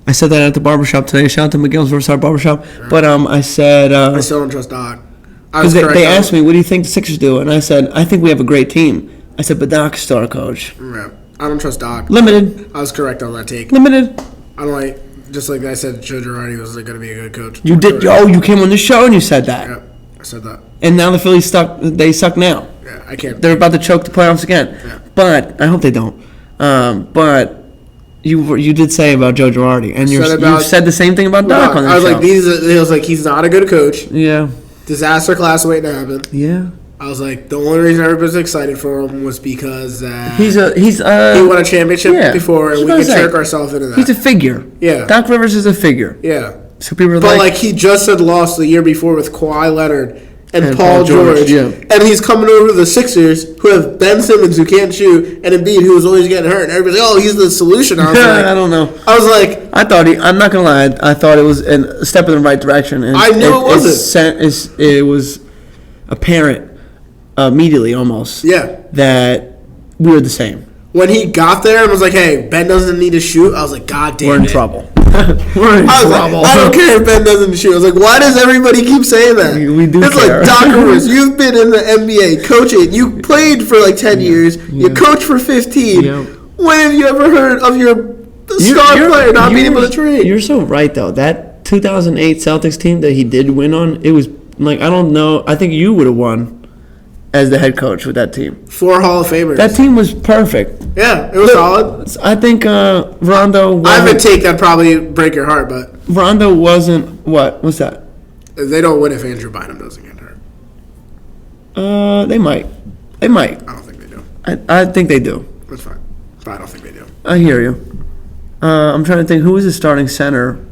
I said that at the barbershop today. Shout out to Miguel's Riverside Barbershop. Right. But I said... I still don't trust Doc. Because they asked me, what do you think the Sixers do? And I said, I think we have a great team. I said, but Doc's still our coach. Right. I don't trust Doc. Limited. I was correct on that take. Limited. I don't like... Just like I said, Joe Girardi was going to be a good coach. You did? Oh, you came on the show and you said that. Yeah, I said that. And now the Phillies suck. They suck now. Yeah, I can't. They're about to choke the playoffs again. Yeah. But I hope they don't. But you did say about Joe Girardi, and you said the same thing about Doc on the show. I was like, he's not a good coach. Yeah. Disaster class waiting to happen. Yeah. I was like, the only reason everybody's excited for him was because he won a championship before, and we could trick ourselves into that. He's a figure. Yeah. Doc Rivers is a figure. Yeah. So people are but he just had lost the year before with Kawhi Leonard, and Paul George. Yeah. And he's coming over to the Sixers, who have Ben Simmons, who can't shoot, and Embiid, who was always getting hurt. And everybody's like, oh, he's the solution. I was like, I don't know. I was like, I'm not gonna lie. I thought it was a step in the right direction. And I knew it wasn't. It was apparent immediately, almost. Yeah. That we were the same. When he got there and was like, hey, Ben doesn't need to shoot, I was like, God damn it. We're in trouble. We're in I was trouble. like, I don't care if Ben doesn't shoot. I was like, why does everybody keep saying that? We do It's care. like, Doc Rivers, you've been in the NBA coaching. You played for like 10 years. You coached for 15. Yeah. When have you ever heard of your star player not being able to trade? You're so right, though. That 2008 Celtics team that he did win on, it was like, I don't know. I think you would have won as the head coach with that team. 4 Hall of Famers. That team was perfect. Yeah, it was solid. I think Rondo I have a wasn't, take that probably break your heart, but Rondo wasn't, what? What's that? they don't win if Andrew Bynum doesn't get hurt. They might. They might. I don't think they do. I think they do. That's fine. But I don't think they do. I hear you. I'm trying to think, who was the starting center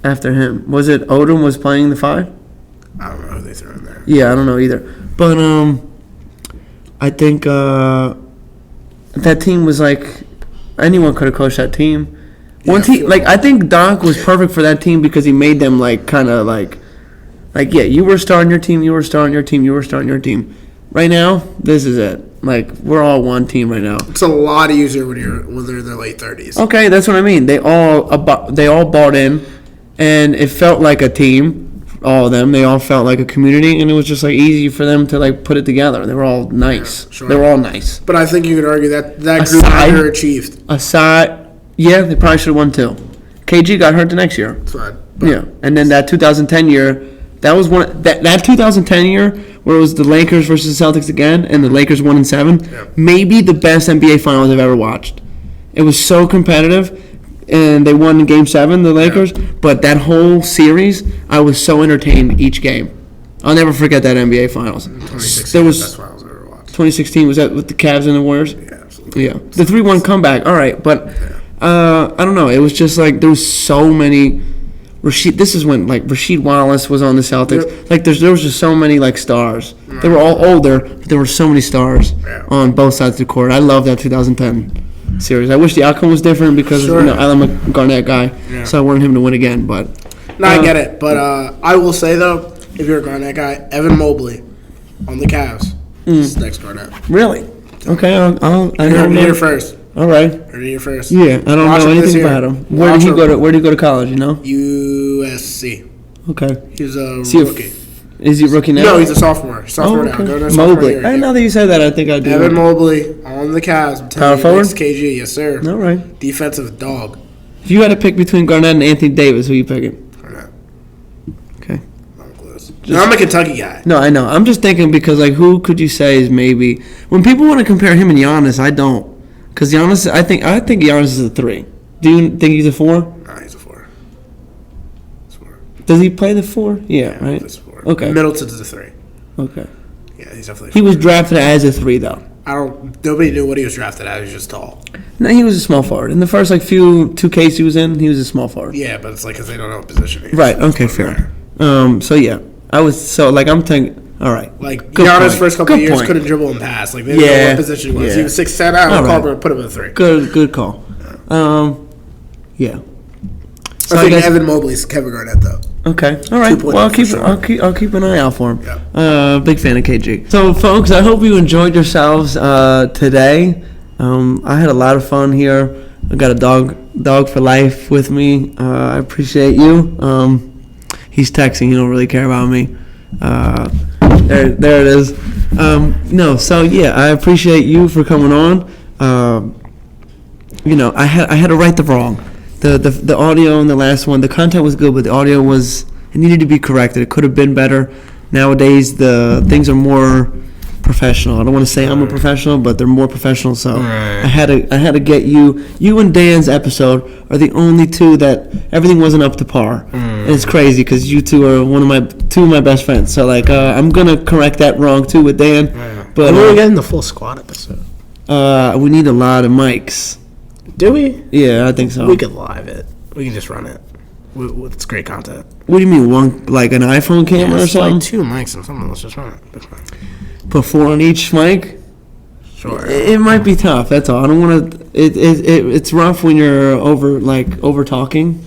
after him? Was it Odom was playing the 5? I don't know who they threw in there. Yeah, I don't know either. But I think that team was like, anyone could have coached that team. One team, like, I think Doc was perfect for that team because he made them like kind of like yeah, you were starting your team, you were starting your team, you were starting your team. Right now, this is it. Like, we're all one team right now. It's a lot easier when they're in their late 30s. Okay, that's what I mean. They all bought in, and it felt like a team. All of them, they all felt like a community, and it was just like easy for them to like put it together. They were all nice. Yeah, sure. They were all nice. But I think you could argue that group Aside- underachieved. Yeah, they probably should have won too. KG got hurt the next year. It's fine. Yeah, and then that 2010 year, that was that 2010 year where it was the Lakers versus the Celtics again, and the Lakers won in 7. Yeah. Maybe the best NBA Finals I've ever watched. It was so competitive. And they won in Game 7, the Lakers. Yeah. But that whole series, I was so entertained each game. I'll never forget that NBA Finals. 2016 was the best finals I ever watched. 2016, was that with the Cavs and the Warriors? Yeah, absolutely. Yeah. The 3-1 comeback, all right. But I don't know. It was just like there was so many. This is when like Rasheed Wallace was on the Celtics. Yep. Like there was just so many like stars. They were all older, but there were so many stars on both sides of the court. I love that 2010 series. I wish the outcome was different because I'm a Garnett guy, so I wanted him to win again. But I get it. But I will say though, if you're a Garnett guy, Evan Mobley on the Cavs is next Garnett. Really? Okay, I'll You're here first. All right. You're here first. Yeah, I don't know anything about him. Where did he go to college? You know? USC. Okay. He's a rookie. Is he a rookie now? No, he's a sophomore. Now. Going to Mobley. Now that you say that, I think I do. Evan Mobley on the Cavs. I'm Power forward? KG, yes sir. All right. Defensive dog. If you had to pick between Garnett and Anthony Davis, who are you picking? Garnett. Okay. I'm close. I'm a Kentucky guy. No, I know. I'm just thinking because, like, who could you say is maybe when people want to compare him and Giannis, I don't. Because Giannis, I think Giannis is a 3. Do you think he's a 4? No, he's a 4. He's 4. Does he play the 4? Yeah, right. He's 4. Okay. Middleton's a 3. Okay. Yeah, he's definitely. He was drafted as a 3 though. Nobody knew what he was drafted as. He was just tall. No, he was a small forward. In the first few 2Ks he was in, he was a small forward. Yeah, but it's like because they don't know what position he is. Right. Okay. Fair. So yeah, I'm thinking. All right. Like Giannis' first couple of years couldn't dribble and pass. Like they didn't know what position he was. He was 6'10". I would put him in a 3. Good call. Yeah. So I think Evan Mobley's Kevin Garnett though. Okay. All right. Well, I'll keep an eye out for him. Yeah. Big fan of KG. So, folks, I hope you enjoyed yourselves today. I had a lot of fun here. I got a dog for life with me. I appreciate you. He's texting. He don't really care about me. There it is. So yeah, I appreciate you for coming on. I had to right the wrong. The audio in the last one, the content was good, but the audio it needed to be corrected. It could have been better. Nowadays, the things are more professional. I don't want to say I'm a professional, but they're more professional. So I had to get you and Dan's episode are the only two that everything wasn't up to par. And it's crazy because you two are two of my best friends. So I'm gonna correct that wrong too with Dan. But we're getting the full squad episode. We need a lot of mics. Do we? Yeah, I think so. We could live it. We can just run it. It's great content. What do you mean, one like an iPhone camera or It's something? like 2 mics and something. Let's just run it. Put 4 on each mic? Sure. It might be tough. That's all. I don't want to. It's rough when you're over talking.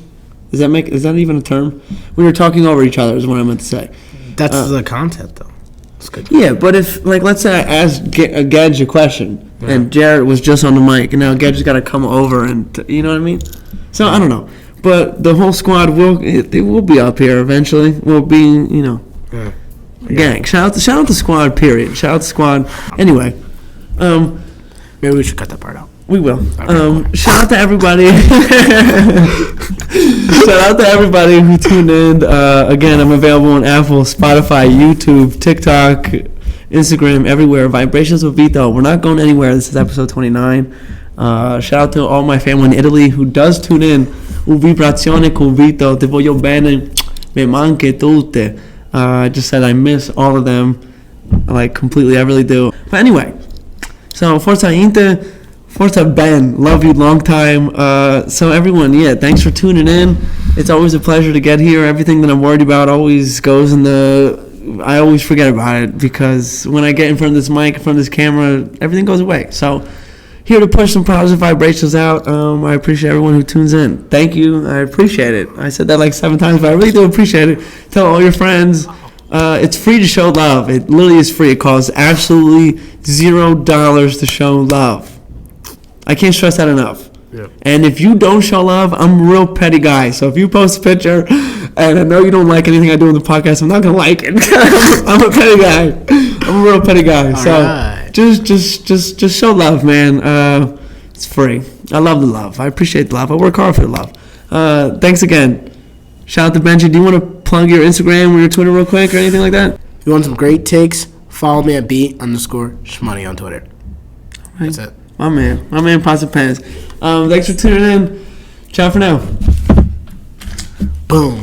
Is that even a term? When you're talking over each other is what I meant to say. That's the content, though. It's good. Yeah, but if let's say I asked Gedge a question and Jared was just on the mic, and now Gedge's got to come over and you know what I mean. So I don't know, but the whole squad will be up here eventually. We'll be gang. Shout out the squad. Period. Shout out the squad. Anyway. Maybe we should cut that part out. We will. Shout out to everybody. Shout out to everybody who tuned in. Again, I'm available on Apple, Spotify, YouTube, TikTok, Instagram, everywhere. Vibrations with Vito. We're not going anywhere. This is episode 29. Shout out to all my family in Italy who does tune in. Un vibrazione con Vito. Ti voglio bene. Me manche tutte. I just said I miss all of them. Like, completely. I really do. But anyway. So, Forza Inter, Forza Ben, love you long time. So everyone, thanks for tuning in. It's always a pleasure to get here. Everything that I'm worried about always goes I always forget about it because when I get in front of this mic, in front of this camera, everything goes away. So here to push some positive vibrations out. I appreciate everyone who tunes in. Thank you. I appreciate it. I said that like 7 times, but I really do appreciate it. Tell all your friends. It's free to show love. It literally is free. It costs absolutely $0 to show love. I can't stress that enough. Yeah. And if you don't show love, I'm a real petty guy. So if you post a picture and I know you don't like anything I do in the podcast, I'm not gonna like it. I'm a petty guy. I'm a real petty guy. Right. Just show love, man. It's free. I love the love. I appreciate the love. I work hard for the love. Thanks again. Shout out to Benji. Do you want to plug your Instagram or your Twitter real quick or anything like that? If you want some great takes, follow me at _shmoney on Twitter. That's it. My man, Pots and Pans. Thanks for tuning in. Ciao for now. Boom.